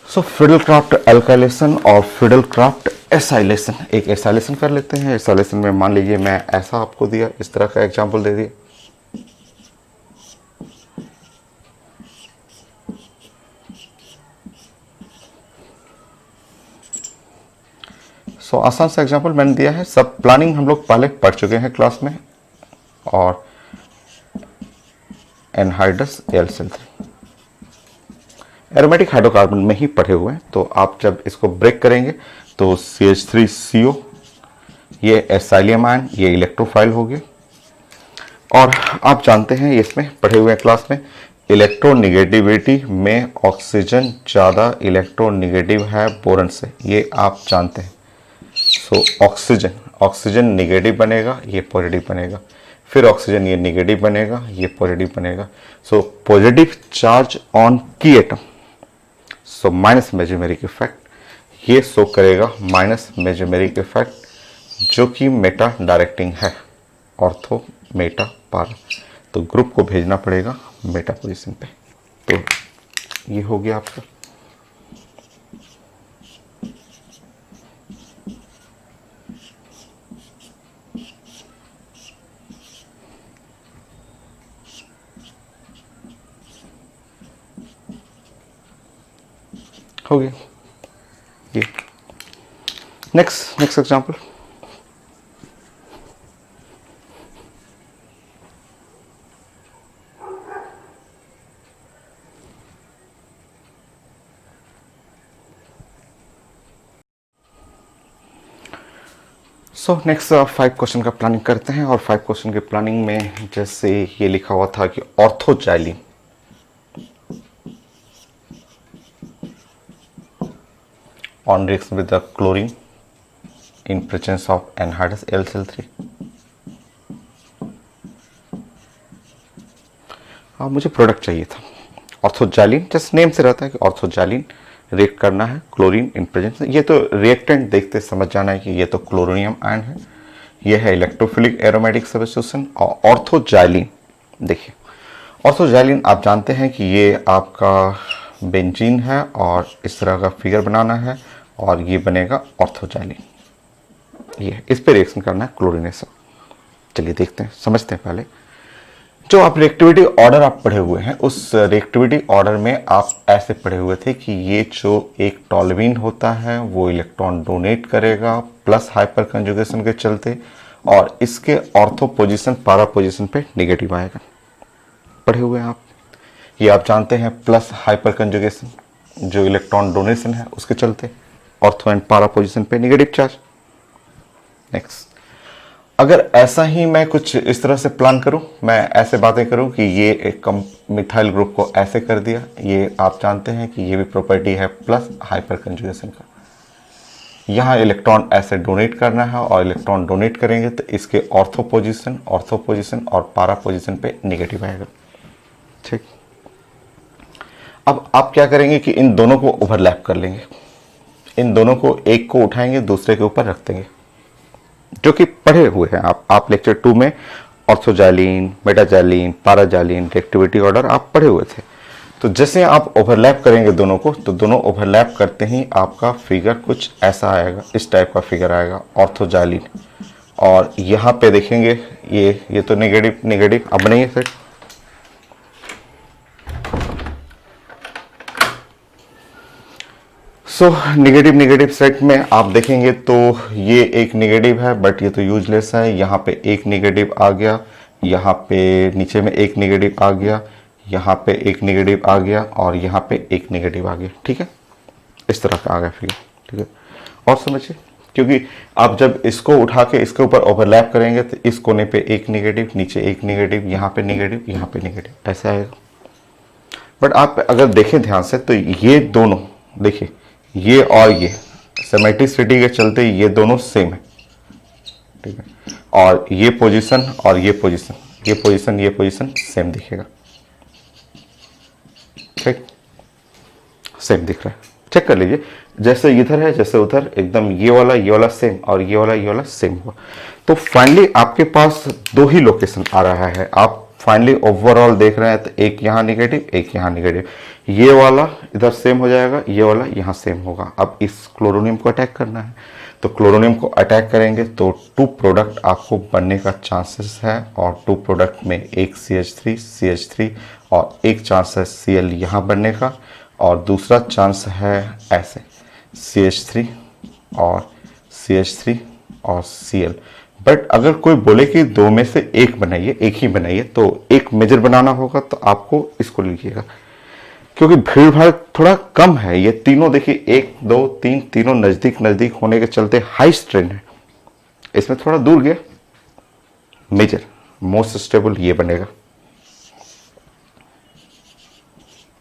सो फ्रिडल क्राफ्ट अल्काइलेशन और फ्रिडल क्राफ्ट एसाइलेशन। एक एसाइलेशन कर लेते हैं। एसाइलेशन में मान लीजिए मैं ऐसा आपको दिया, इस तरह का एग्जांपल दे दिया, सो आसान सा एग्जांपल मैंने दिया है। सब प्लानिंग हम लोग पहले पढ़ चुके हैं क्लास में, और एनहाइड्रस LCl3 एरोमेटिक हाइड्रोकार्बन में ही पढ़े हुए हैं। तो आप जब इसको ब्रेक करेंगे तो CH3CO, ये एसाइलियम आयन, ये इलेक्ट्रोफाइल हो गए। और आप जानते हैं इसमें पढ़े हुए हैं क्लास में, इलेक्ट्रोनिगेटिविटी में ऑक्सीजन ज़्यादा इलेक्ट्रोनिगेटिव है बोरन से, ये आप जानते हैं। सो ऑक्सीजन निगेटिव बनेगा, ये पॉजिटिव बनेगा, फिर ऑक्सीजन ये निगेटिव बनेगा, ये पॉजिटिव बनेगा। सो पॉजिटिव चार्ज ऑन की atom, so minus mesomeric effect, ये शो करेगा माइनस मेजोमेरिक इफेक्ट, जो कि मेटा डायरेक्टिंग है, ऑर्थो मेटा पारा। तो ग्रुप को भेजना पड़ेगा मेटा पोजीशन पे। तो ये हो गया आपका। हो गया ये। Next example, so next 5 question का प्लानिंग करते हैं। और 5 क्वेश्चन के प्लानिंग में जैसे ये लिखा हुआ था कि ऑर्थोजाइलिन on reaction with the chlorine in presence of anhydrous LCl3। मुझे प्रोडक्ट चाहिए था ऑर्थोजाइलिन, जस्ट नेम से रहता है कि ऑर्थोजाइलिन रिएक्ट करना है क्लोरीन इन प्रेजेंस। ये तो रिएक्टेंट देखते समझ जाना है कि ये तो क्लोरोनियम आयन है, ये है इलेक्ट्रोफिलिक एरोमेटिक सब्स्टिट्यूशन। और ऑर्थोजाइलिन देखिए, ऑर्थोजाइलिन आप जानते हैं कि ये आपका बेंजीन है, और इस तरह का फिगर बनाना है, और ये बनेगा ऑर्थोजाइलिन। ये इस पे रिएक्शन करना है क्लोरीनेशन। चलिए देखते हैं, समझते हैं। पहले जो आप रिएक्टिविटी ऑर्डर आप पढ़े हुए हैं, उस रिएक्टिविटी ऑर्डर में आप ऐसे पढ़े हुए थे कि ये जो एक टॉल्यूइन होता है वो इलेक्ट्रॉन डोनेट करेगा प्लस हाइपर कंजुगेशन के चलते, और इसके ऑर्थो पोजीशन पारा पोजीशन पे नेगेटिव आएगा। पढ़े हुए हैं आप, ये आप जानते हैं प्लस हाइपर कंजुगेशन जो इलेक्ट्रॉन डोनेशन है उसके चलते ऑर्थो एंड पारा पोजीशन पे नेगेटिव चार्ज। नेक्स्ट, अगर ऐसा ही मैं कुछ इस तरह से प्लान करूं, मैं ऐसे बातें करूं कि ये एक मिथाइल ग्रुप को ऐसे कर दिया, ये आप जानते हैं कि ये भी प्रॉपर्टी है प्लस हाइपर कंजुगेशन का। यहाँ इलेक्ट्रॉन ऐसे डोनेट करना है, और इलेक्ट्रॉन डोनेट करेंगे तो इसके ऑर्थो पोजीशन और पारा पोजीशन पे नेगेटिव आएगा। ठीक, अब आप क्या करेंगे कि इन दोनों को ओवरलैप कर लेंगे, इन दोनों को एक को उठाएंगे दूसरे के ऊपर रख देंगे, जो कि पढ़े हुए हैं आप लेक्चर 2 में ऑर्थोजाइलिन, मेटाजाइलिन, पैराजाइलिन, रिएक्टिविटी ऑर्डर आप पढ़े हुए थे। तो जैसे आप ओवरलैप करेंगे दोनों को, तो दोनों ओवरलैप करते ही आपका फिगर कुछ ऐसा आएगा, इस टाइप का फिगर आएगा ऑर्थोजाइलिन। और यहाँ पे देखेंगे ये तो नेगेटिव नेगेटिव अब नहीं है set. So negative negative set में आप देखेंगे तो ये एक नेगेटिव है, बट ये तो यूजलेस है। यहाँ पे एक नेगेटिव आ गया, यहाँ पे नीचे में एक नेगेटिव आ गया, यहाँ पे एक नेगेटिव आ गया और यहाँ पे एक नेगेटिव आ गया। ठीक है, इस तरह का आ गया फिगर। ठीक है, और समझिए, क्योंकि आप जब इसको उठा के इसके ऊपर ओवरलैप करेंगे तो इस कोने पे एक नेगेटिव, नीचे एक नेगेटिव, यहाँ पे नेगेटिव, यहाँ पे नेगेटिव, ऐसे आएगा। बट आप अगर देखें ध्यान से तो ये दोनों देखिए, ये और ये सिमेट्रिसिटी के चलते ये दोनों सेम है। ठीक है, और ये पोजीशन और ये पोजीशन, ये पोजीशन ये पोजीशन सेम दिखेगा। ठीक, सेम दिख रहा है, चेक कर लीजिए। जैसे इधर है जैसे उधर, एकदम ये वाला सेम और ये वाला सेम हुआ। तो फाइनली आपके पास दो ही लोकेशन आ रहा है। आप फाइनली ओवरऑल देख रहे हैं तो एक यहाँ नेगेटिव, एक यहाँ नेगेटिव, ये वाला इधर सेम हो जाएगा, ये वाला यहाँ सेम होगा। अब इस क्लोरोनियम को अटैक करना है, तो क्लोरोनियम को अटैक करेंगे तो 2 प्रोडक्ट आपको बनने का चांसेस है। और 2 प्रोडक्ट में एक CH3 और एक चांस है Cl यहाँ बनने का, और दूसरा चांस है ऐसे CH3 और Cl। बट अगर कोई बोले कि दो में से एक बनाइए, एक ही बनाइए, तो एक मेजर बनाना होगा, तो आपको इसको लीजिएगा, क्योंकि भीड़ भाड़ थोड़ा कम है। ये तीनों देखिए 1 2 3 तीनों नजदीक नजदीक होने के चलते हाई स्ट्रेन है। इसमें थोड़ा दूर गया मेजर, मोस्ट स्टेबल ये बनेगा।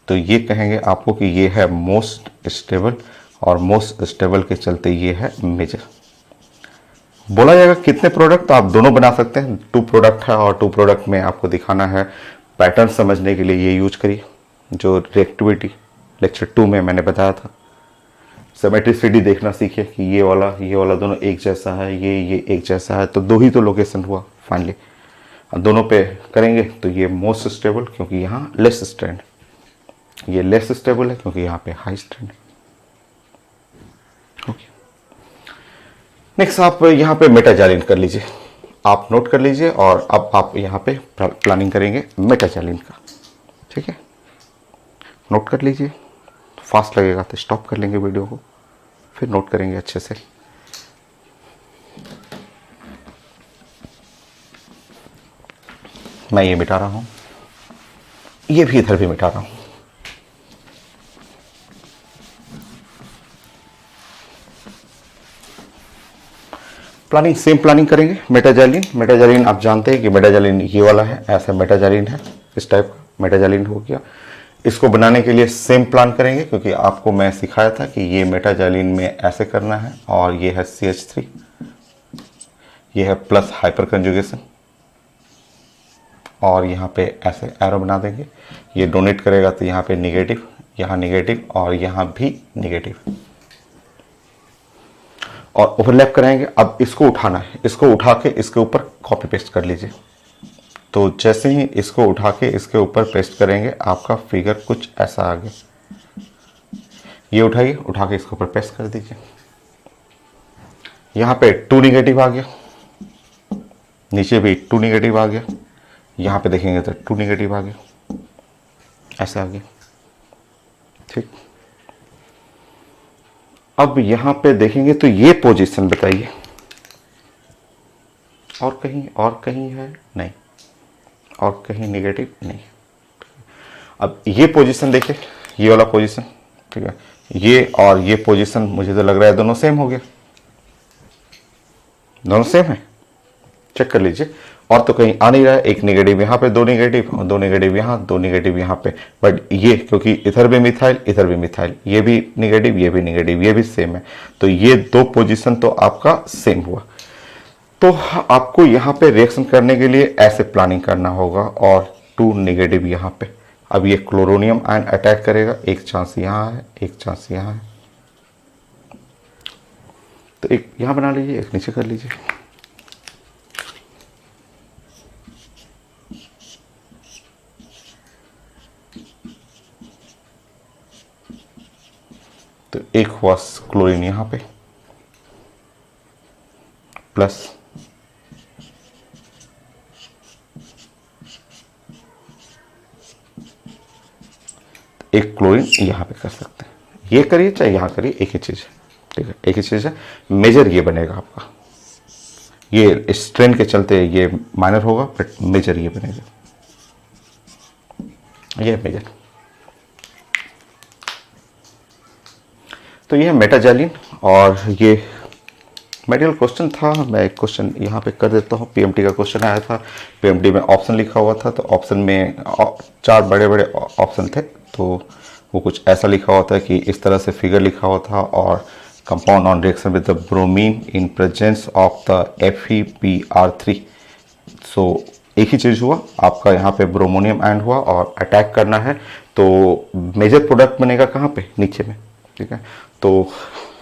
तो ये कहेंगे आपको कि ये है मोस्ट स्टेबल, और मोस्ट स्टेबल के चलते ये है मेजर। बोला जाएगा कितने प्रोडक्ट, तो आप दोनों बना सकते हैं। 2 प्रोडक्ट है और 2 प्रोडक्ट में आपको दिखाना है। पैटर्न समझने के लिए ये यूज करिए, जो रिएक्टिविटी लेक्चर 2 में मैंने बताया था। सिमेट्रिसिटी देखना सीखिए कि ये वाला दोनों एक जैसा है, ये एक जैसा है, तो 2 ही तो लोकेशन हुआ फाइनली। दोनों पे करेंगे तो ये मोस्ट स्टेबल, क्योंकि यहाँ लेस स्ट्रेंड, ये लेस स्टेबल है क्योंकि यहाँ पे हाई स्ट्रेंड है। ओके, नेक्स्ट आप यहाँ पे मेटाजाइलिन कर लीजिए, आप नोट कर लीजिए। और अब आप यहाँ पे प्लानिंग करेंगे मेटाजाइलिन का। ठीक है, नोट कर लीजिए। फास्ट लगेगा तो स्टॉप कर लेंगे वीडियो को, फिर नोट करेंगे अच्छे से। मैं ये मिटा रहा हूँ, ये भी इधर भी मिटा रहा हूँ। प्लानिंग सेम प्लानिंग करेंगे। मेटाजाइलिन आप जानते हैं कि मेटाजाइलिन ये वाला है, ऐसा मेटाजाइलिन है, इस टाइप का मेटाजाइलिन हो गया। इसको बनाने के लिए सेम प्लान करेंगे, क्योंकि आपको मैं सिखाया था कि ये मेटाजाइलिन में ऐसे करना है, और ये है CH3, ये है प्लस हाइपर कंजुगेशन, और यहाँ पे ऐसे एरो बना देंगे। ये डोनेट करेगा तो यहाँ पे नेगेटिव, यहाँ नेगेटिव और यहाँ भी नेगेटिव, और ओवरलैप कराएंगे। अब इसको उठाना है, इसको उठा के इसके ऊपर कॉपी पेस्ट कर लीजिए। तो जैसे ही इसको उठा के इसके ऊपर पेस्ट करेंगे, आपका फिगर कुछ ऐसा आ गया। ये उठाइए, उठा के इसके ऊपर पेस्ट कर दीजिए। यहाँ पे 2 नेगेटिव आ गया, नीचे भी 2 नेगेटिव आ गया, यहाँ पे देखेंगे तो 2 नेगेटिव आ गया, ऐसे आ गया। ठीक, अब यहाँ पे देखेंगे तो ये पोजीशन बताइए, और कहीं है नहीं, और कहीं नेगेटिव नहीं। अब ये पोजीशन देखिए, ये वाला पोजीशन, ठीक है, ये और ये पोजीशन मुझे तो लग रहा है दोनों सेम हो गया, दोनों सेम है। चेक कर लीजिए, और तो कहीं आ नहीं रहा है। एक नेगेटिव यहाँ पे, 2 नेगेटिव, और 2 नेगेटिव यहाँ, 2 नेगेटिव यहाँ पे। बट ये क्योंकि इधर भी मिथाइल, इधर भी मिथाइल, ये भी नेगेटिव, ये भी नेगेटिव, ये भी सेम है, तो ये 2 पोजीशन तो आपका सेम हुआ। तो आपको यहाँ पे रिएक्शन करने के लिए ऐसे प्लानिंग करना होगा, और 2 नेगेटिव यहाँ पे। अब ये क्लोरोनियम आयन अटैक करेगा, एक चांस यहाँ है, एक चांस यहाँ है, तो एक यहाँ बना लीजिए, एक नीचे कर लीजिए। तो एक हुआ क्लोरीन यहाँ पे प्लस, एक क्लोरीन यहाँ पे कर सकते हैं। ये करिए चाहे यहाँ करिए, एक ही चीज़ है, ठीक है, एक ही चीज़ है। मेजर ये बनेगा आपका, ये स्ट्रेन के चलते ये माइनर होगा बट मेजर ये बनेगा, ये मेजर। तो ये है मेटाजालिन, और ये मेडिकल क्वेश्चन था, मैं एक क्वेश्चन यहाँ पे कर देता हूँ। पीएमटी का क्वेश्चन आया था, पीएमटी में ऑप्शन लिखा हुआ था, तो ऑप्शन में 4 बड़े बड़े ऑप्शन थे, तो वो कुछ ऐसा लिखा हुआ था कि इस तरह से फिगर लिखा हुआ था, और compound on reaction with the bromine in presence of the FePr3। सो एक ही चीज़ हुआ आपका, यहाँ पे ब्रोमोनियम एंड हुआ और अटैक करना है, तो मेजर प्रोडक्ट बनेगा कहाँ पे, नीचे में, ठीक है। तो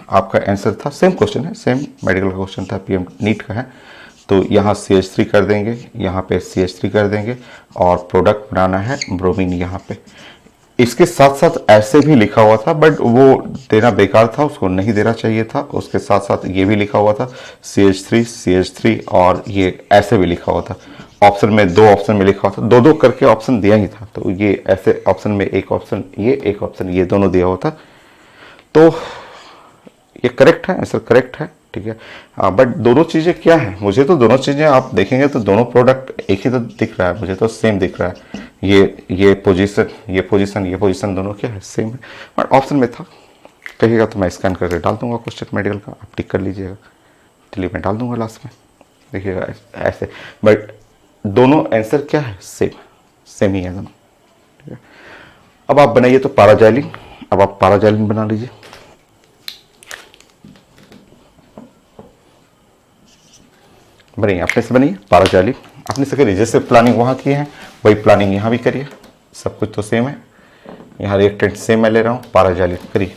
आपका आंसर था, सेम क्वेश्चन है, सेम मेडिकल का क्वेश्चन था, पीएम नीट का है। तो यहाँ CH3 कर देंगे, यहाँ पे CH3 कर देंगे, और प्रोडक्ट बनाना है ब्रोमीन यहाँ पे। इसके साथ साथ ऐसे भी लिखा हुआ था, बट वो देना बेकार था, उसको नहीं देना चाहिए था। उसके साथ साथ ये भी लिखा हुआ था CH3 और ये ऐसे भी लिखा हुआ था। ऑप्शन में 2 ऑप्शन में लिखा हुआ था, 2-2 करके ऑप्शन दिया ही था, तो ये ऐसे ऑप्शन में एक ऑप्शन ये, एक ऑप्शन ये, दोनों दिया हुआ था। तो ये करेक्ट है, आंसर करेक्ट है, ठीक है। बट दोनों चीज़ें क्या है, मुझे तो दोनों चीज़ें आप देखेंगे तो दोनों प्रोडक्ट एक ही तो दिख रहा है, मुझे तो सेम दिख रहा है। ये पोजीशन दोनों क्या है, सेम है, बट ऑप्शन में था। कहिएगा तो मैं स्कैन करके डाल दूंगा क्वेश्चन मेडिकल का, आप टिक कर लीजिएगा, चलिए मैं डाल दूंगा लास्ट में, देखिएगा ऐसे। बट दोनों आंसर क्या है, सेम ही है दोनों, ठीक है। अब आप बनाइए तो पैराजाइलिन, अब आप पैराजाइलिन बना लीजिए। बनिए, अपने से बनिए पैराजाइलिन, अपने से करिए, जैसे प्लानिंग वहाँ की है वही प्लानिंग यहाँ भी करिए, सब कुछ तो सेम है। यहाँ रिएक्टेंट सेम मैं ले रहा हूँ, पैराजाइलिन करिए।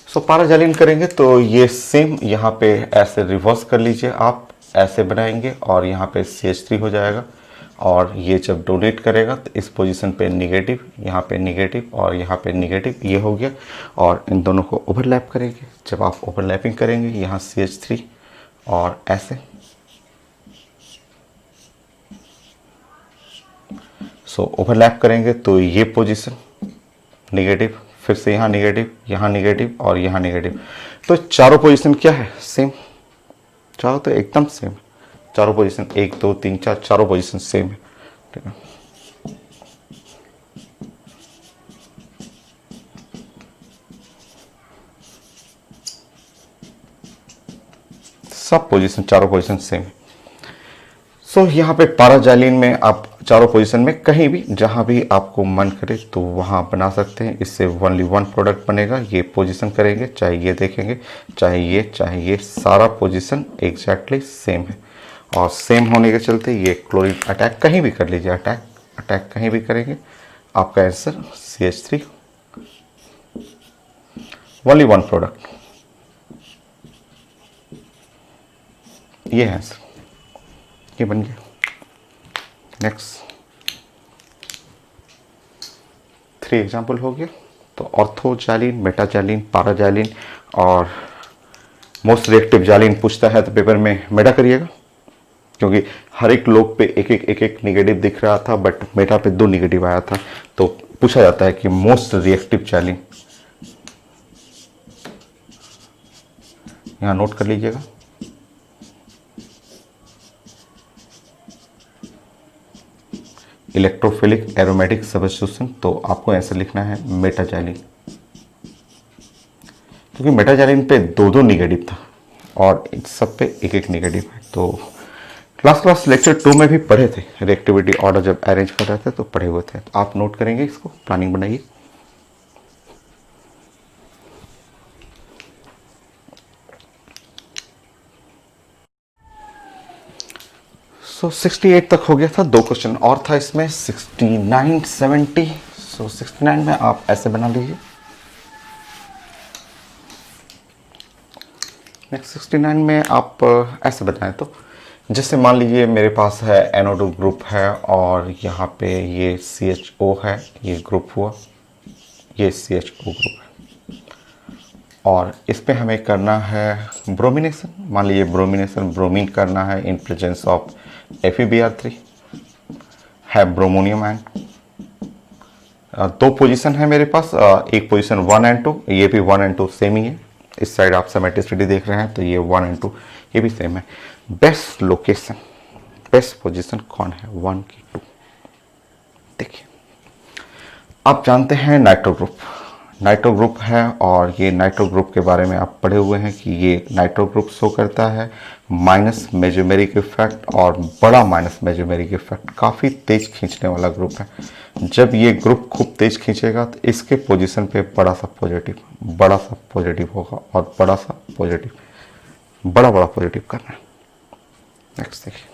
सो पैराजाइलिन करेंगे तो ये सेम यहाँ पे ऐसे रिवर्स कर लीजिए, आप ऐसे बनाएंगे और यहाँ पे CH3 हो जाएगा, और ये जब डोनेट करेगा तो इस पोजीशन पे निगेटिव, यहाँ पे निगेटिव और यहाँ पे निगेटिव, ये हो गया। और इन दोनों को ओवरलैप करेंगे, जब आप ओवरलैपिंग करेंगे यहाँ CH3 और ऐसे, सो ओवरलैप करेंगे तो ये पोजीशन निगेटिव, फिर से यहाँ निगेटिव और यहाँ निगेटिव। तो चारों पोजीशन क्या है, सेम, चारों तो एकदम सेम, चारों पोजीशन 1 2 3 4 चारों पोजीशन सेम है, ठीक है। सब पोजीशन, चारों पोजीशन सेम है। सो यहाँ पे पैराजाइलिन में आप चारों पोजीशन में कहीं भी जहाँ भी आपको मन करे तो वहाँ बना सकते हैं। इससे ओनली 1 प्रोडक्ट बनेगा। ये पोजीशन करेंगे, चाहे ये देखेंगे, चाहे ये, सारा पोजीशन एग्जैक्टली सेम है। और सेम होने के चलते ये क्लोरीन अटैक कहीं भी कर लीजिए, अटैक कहीं भी करेंगे, आपका आंसर CH3, ओनली 1 प्रोडक्ट, ये है आंसर, ये बन गया। नेक्स्ट 3 एग्जाम्पल हो गया। तो ऑर्थोजाइलिन, मेटाजाइलिन, पैराजाइलिन और मोस्ट रिएक्टिव जाइलिन पूछता है तो पेपर में मेटा करिएगा, क्योंकि हर एक लोग पे एक निगेटिव दिख रहा था, बट मेटा पे 2 निगेटिव आया था। तो पूछा जाता है कि मोस्ट रिएक्टिव जाइलिन, यहाँ नोट कर लीजिएगा। इलेक्ट्रोफिलिक एरोमेटिक सब्स्टिट्यूशन, तो आपको आंसर लिखना है मेटाजाइलिन, क्योंकि मेटाजाइलिन पे 2 निगेटिव था और इन सब पे एक निगेटिव है। तो क्लास लेक्चर 2 में भी पढ़े थे, रिएक्टिविटी ऑर्डर जब अरेंज कर रहे थे तो पढ़े हुए थे, तो आप नोट करेंगे, इसको प्लानिंग बनाइए। सो 68 तक हो गया था, 2 क्वेश्चन और था इसमें, 69 70। सो 69 में आप ऐसे बना लीजिए। नेक्स्ट 69 में आप ऐसे बताएं, तो जैसे मान लीजिए मेरे पास है NO2 ग्रुप है और यहाँ पे ये CHO है, ये ग्रुप हुआ, ये CHO ग्रुप है, और इस पे हमें करना है ब्रोमिनेशन। मान लीजिए ब्रोमिनेशन, ब्रोमीन करना है इन प्रेजेंस ऑफ FeBr3 है ब्रोमोनियम आयन। 2 पोजीशन है मेरे पास, एक पोजीशन 1 and 2, ये भी 1 and 2 सेम ही है। इस साइड आप सिमेट्रिसिटी देख रहे हैं तो ये 1 and 2 ये भी सेम है। बेस्ट लोकेशन, बेस्ट पोजीशन कौन है, 1 की 2। देखिए आप जानते हैं नाइट्रो ग्रुप, नाइट्रो ग्रुप है, और ये नाइट्रो ग्रुप के बारे में आप पढ़े हुए हैं कि ये नाइट्रो ग्रुप शो करता है माइनस मेजोमेरिक इफेक्ट और बड़ा माइनस मेजोमेरिक इफेक्ट, काफ़ी तेज खींचने वाला ग्रुप है। जब ये ग्रुप खूब तेज खींचेगा तो इसके पोजीशन पे बड़ा सा पॉजिटिव होगा, और बड़ा बड़ा पॉजिटिव करना है। नेक्स्ट देखिए,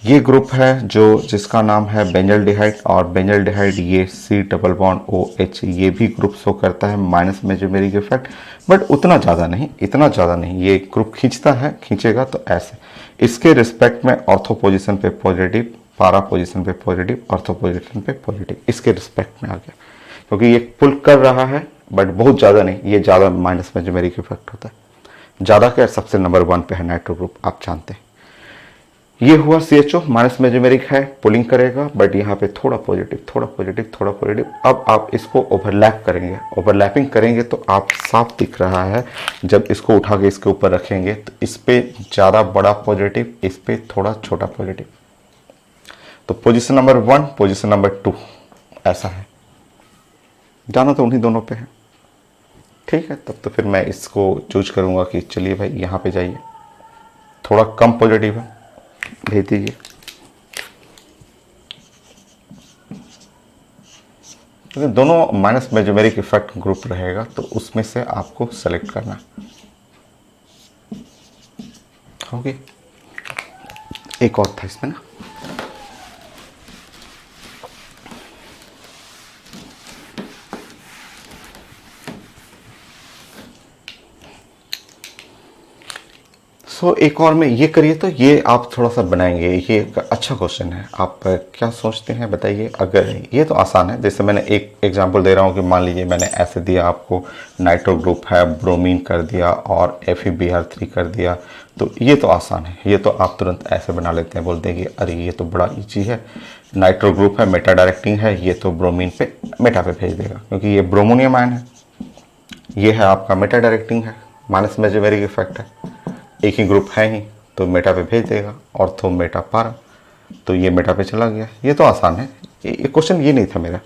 ये ग्रुप है जिसका नाम है बेंजल्डिहाइड, और बेंजल्डिहाइड ये C+OH, ये भी ग्रुप शो करता है माइनस मेजोमेरिक इफेक्ट, बट इतना ज़्यादा नहीं। ये ग्रुप खींचेगा तो ऐसे। इसके रिस्पेक्ट में ऑर्थो पोजीशन पे पॉजिटिव, पारा पोजीशन पे पॉजिटिव, ऑर्थो पोजीशन पे पॉजिटिव, इसके रिस्पेक्ट में आ गया, क्योंकि ये पुल कर रहा है बट बहुत ज़्यादा नहीं, ये ज़्यादा माइनस मेजोमेरिक इफेक्ट होता है। ज़्यादा क्या, सबसे नंबर 1 पे है नाइट्रो ग्रुप, आप जानते हैं। ये हुआ CHO, माइनस मेजोमेरिक है, पुलिंग करेगा, बट यहाँ पे थोड़ा पॉजिटिव। अब आप इसको ओवरलैपिंग करेंगे तो आप साफ दिख रहा है। जब इसको उठा के इसके ऊपर रखेंगे तो इस पे ज़्यादा बड़ा पॉजिटिव, इस पे थोड़ा छोटा पॉजिटिव। तो पोजीशन नंबर 1, पोजीशन नंबर 2 ऐसा है। जाना तो उन्हीं दोनों पे है, ठीक है। तब तो फिर मैं इसको चूज करूंगा कि चलिए भाई यहाँ पे जाइए, थोड़ा कम पॉजिटिव है, भेज दीजिए। तो दोनों माइनस मेजोमेरिक इफेक्ट ग्रुप रहेगा, तो उसमें से आपको सेलेक्ट करना होगी। एक और था इसमें ना, एक और में ये करिए, तो ये आप थोड़ा सा बनाएंगे। ये एक अच्छा क्वेश्चन है, आप क्या सोचते हैं बताइए। अगर ये तो आसान है, जैसे मैंने एक एग्जांपल दे रहा हूँ कि मान लीजिए मैंने ऐसे दिया आपको, नाइट्रो ग्रुप है, ब्रोमीन कर दिया और FeBr3 कर दिया, तो ये तो आसान है। ये तो आप तुरंत ऐसे बना लेते हैं, बोलते हैं कि अरे ये तो बड़ा ईजी है, नाइट्रो ग्रुप है, मेटा डायरेक्टिंग है, ये तो ब्रोमीन पे मेटा पे भेज देगा, क्योंकि ये ब्रोमोनियम आयन है। ये है आपका मेटा डायरेक्टिंग है, माइनस मेजोमेरिक इफेक्ट है, एक ही ग्रुप है ही, तो मेटा पे भेज देगा, ऑर्थो मेटा पारा, तो ये मेटा पे चला गया। ये तो आसान है। ये क्वेश्चन ये नहीं था मेरा,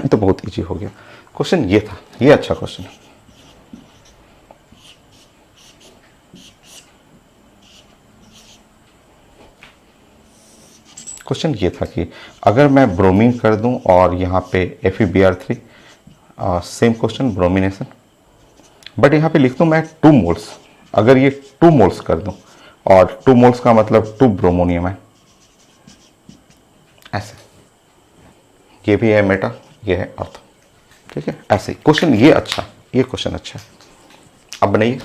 तो बहुत इजी हो गया। क्वेश्चन ये था, ये अच्छा क्वेश्चन है। क्वेश्चन ये था कि अगर मैं ब्रोमीन कर दूं और यहाँ पे FeBr3, same question bromination, but यहाँ पे लिख दूं मैं 2 मोल्स। अगर ये 2 मोल्स कर दूं, और 2 मोल्स का मतलब 2 ब्रोमोनियम है, ऐसे। ये भी है मेटा, ये है ऑर्थो, ठीक है। ऐसे क्वेश्चन ये क्वेश्चन अच्छा है। अब बनाइए।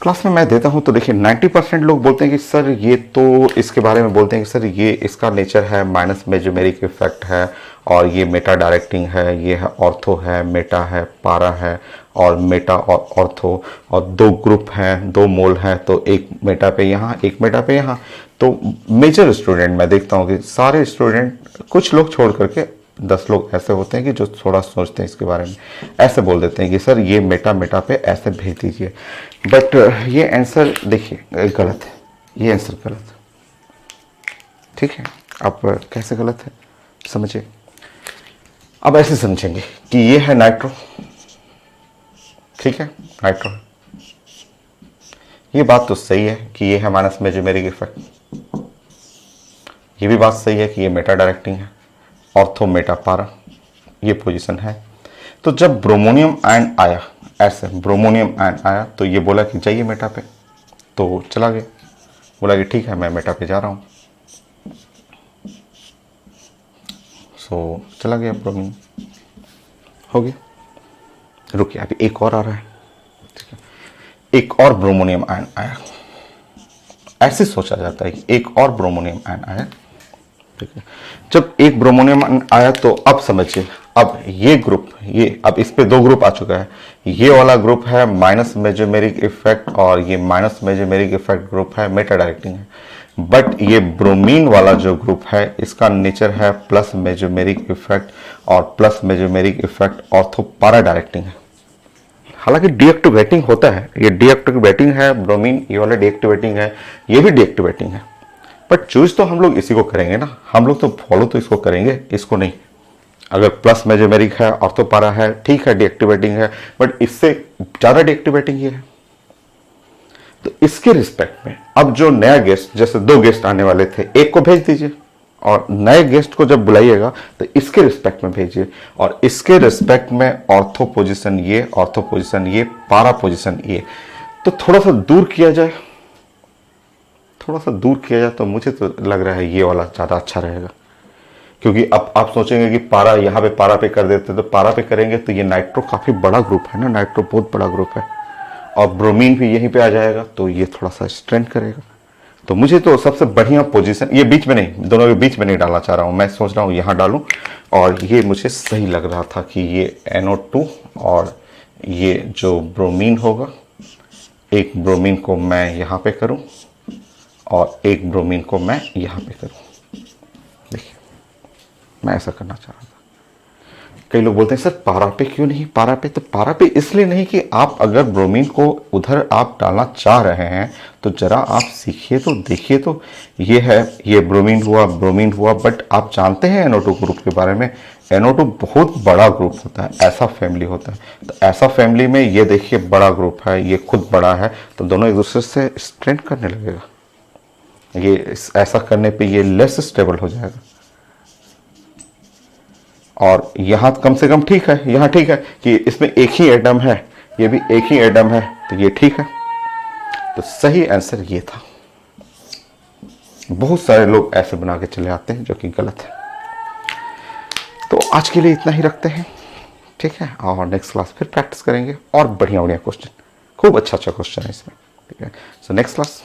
क्लास में मैं देता हूं तो देखिए 90% लोग बोलते हैं कि सर ये तो इसके बारे में बोलते हैं कि सर ये इसका नेचर है माइनस मेजोमेरिक इफेक्ट है, और ये मेटा डायरेक्टिंग है, ये है ऑर्थो है, मेटा है, पारा है, और मेटा और ऑर्थो, और 2 ग्रुप हैं, 2 मोल हैं, तो एक मेटा पे यहाँ, एक मेटा पे यहाँ। तो मेजर स्टूडेंट मैं देखता हूँ कि सारे स्टूडेंट, कुछ लोग छोड़ करके 10 लोग ऐसे होते हैं कि जो थोड़ा सोचते हैं इसके बारे में, ऐसे बोल देते हैं कि सर ये मेटा पे ऐसे भेज दीजिए। बट ये आंसर देखिए गलत है, ये आंसर गलत है, ठीक है। अब कैसे गलत है समझिए। अब ऐसे समझेंगे कि ये है नाइट्रो, ठीक है, नाइट्रो। ये बात तो सही है कि ये है माइनस मेजोमेरिक इफेक्ट, ये भी बात सही है कि ये मेटा डायरेक्टिंग है, ऑर्थो मेटा पारा ये पोजीशन है। तो जब ब्रोमोनियम आयन आया, ऐसे ब्रोमोनियम आयन आया तो ये बोला कि जाइए मेटा पे, तो चला गया, बोला कि ठीक है मैं मेटा पे जा रहा हूँ, सो चला गया ब्रोमीन, हो गया। रुकिए अभी एक और आ रहा है, ठीक है, एक और ब्रोमोनियम आयन आया, ऐसे सोचा जाता है कि एक और ब्रोमोनियम आयन आया, ठीक है। जब एक ब्रोमोनियम आयन आया तो अब समझिए, अब ये ग्रुप, ये अब इस पे दो ग्रुप आ चुका है, ये वाला ग्रुप है माइनस मेजोमेरिक इफेक्ट और ये माइनस मेजोमेरिक इफेक्ट ग्रुप है, मेटा डायरेक्टिंग है। बट ये ब्रोमीन वाला जो ग्रुप है इसका नेचर है प्लस मेजोमेरिक इफेक्ट और प्लस मेजोमेरिक इफेक्ट ऑर्थो पारा डायरेक्टिंग है। हालांकि डीएक्टिवेटिंग होता है, ये डीएक्टिवेटिंग है ब्रोमीन, ये वाला डीएक्टिवेटिंग है, ये भी डीएक्टिवेटिंग है, बट चूज तो हम लोग इसी को करेंगे ना, हम लोग तो फॉलो तो इसको करेंगे, इसको नहीं। अगर प्लस मेजोमेरिक है, ऑर्थो पारा है, ठीक है डीएक्टिवेटिंग है, बट इससे ज्यादा डीएक्टिवेटिंग ये है। तो इसके रिस्पेक्ट में अब जो नया गेस्ट, जैसे दो गेस्ट आने वाले थे, एक को भेज दीजिए और नए गेस्ट को जब बुलाइएगा तो इसके रिस्पेक्ट में भेजिए, और इसके रिस्पेक्ट में ऑर्थो पोजीशन ये, ऑर्थो पोजीशन ये, पारा पोजीशन ये, तो थोड़ा सा दूर किया जाए, थोड़ा सा दूर किया जाए तो मुझे तो लग रहा है ये वाला ज़्यादा अच्छा रहेगा। क्योंकि अब आप सोचेंगे कि पारा यहाँ पे, पारा पे कर देते तो पारा पे करेंगे तो ये नाइट्रो काफ़ी बड़ा ग्रुप है ना, नाइट्रो बहुत बड़ा ग्रुप है, और ब्रोमीन भी यहीं पे आ जाएगा तो ये थोड़ा सा स्ट्रेंथ करेगा। तो मुझे तो सबसे बढ़िया पोजीशन ये बीच में नहीं, दोनों के बीच में नहीं डालना चाह रहा हूँ, मैं सोच रहा हूँ यहाँ डालूँ, और ये मुझे सही लग रहा था कि ये NO2 और ये जो ब्रोमीन होगा, एक ब्रोमीन को मैं यहाँ पे करूँ और एक ब्रोमीन को मैं यहाँ पे करूँ। देखिए मैं ऐसा करना चाह रहा था। कई लोग बोलते हैं सर पारा पे क्यों नहीं, पारा पे, तो पारा पे इसलिए नहीं कि आप अगर ब्रोमीन को उधर आप डालना चाह रहे हैं तो जरा आप सीखिए तो, देखिए तो, ये है, ये ब्रोमीन हुआ, ब्रोमीन हुआ, बट आप जानते हैं NO2 ग्रुप के बारे में, NO2 बहुत बड़ा ग्रुप होता है, ऐसा फैमिली होता है, तो ऐसा फैमिली में ये देखिए बड़ा ग्रुप है, ये खुद बड़ा है, तो दोनों एक दूसरे से स्ट्रेंथ करने लगेगा, ये ऐसा करने पे ये लेस स्टेबल हो जाएगा। और यहाँ कम से कम ठीक है, यहाँ ठीक है कि इसमें एक ही एटम है, ये भी एक ही एटम है, तो ये ठीक है। तो सही आंसर ये था। बहुत सारे लोग ऐसे बना के चले आते हैं जो कि गलत है। तो आज के लिए इतना ही रखते हैं, ठीक है, और नेक्स्ट क्लास फिर प्रैक्टिस करेंगे और बढ़िया बढ़िया क्वेश्चन, खूब अच्छा अच्छा क्वेश्चन है इसमें, ठीक है। So next class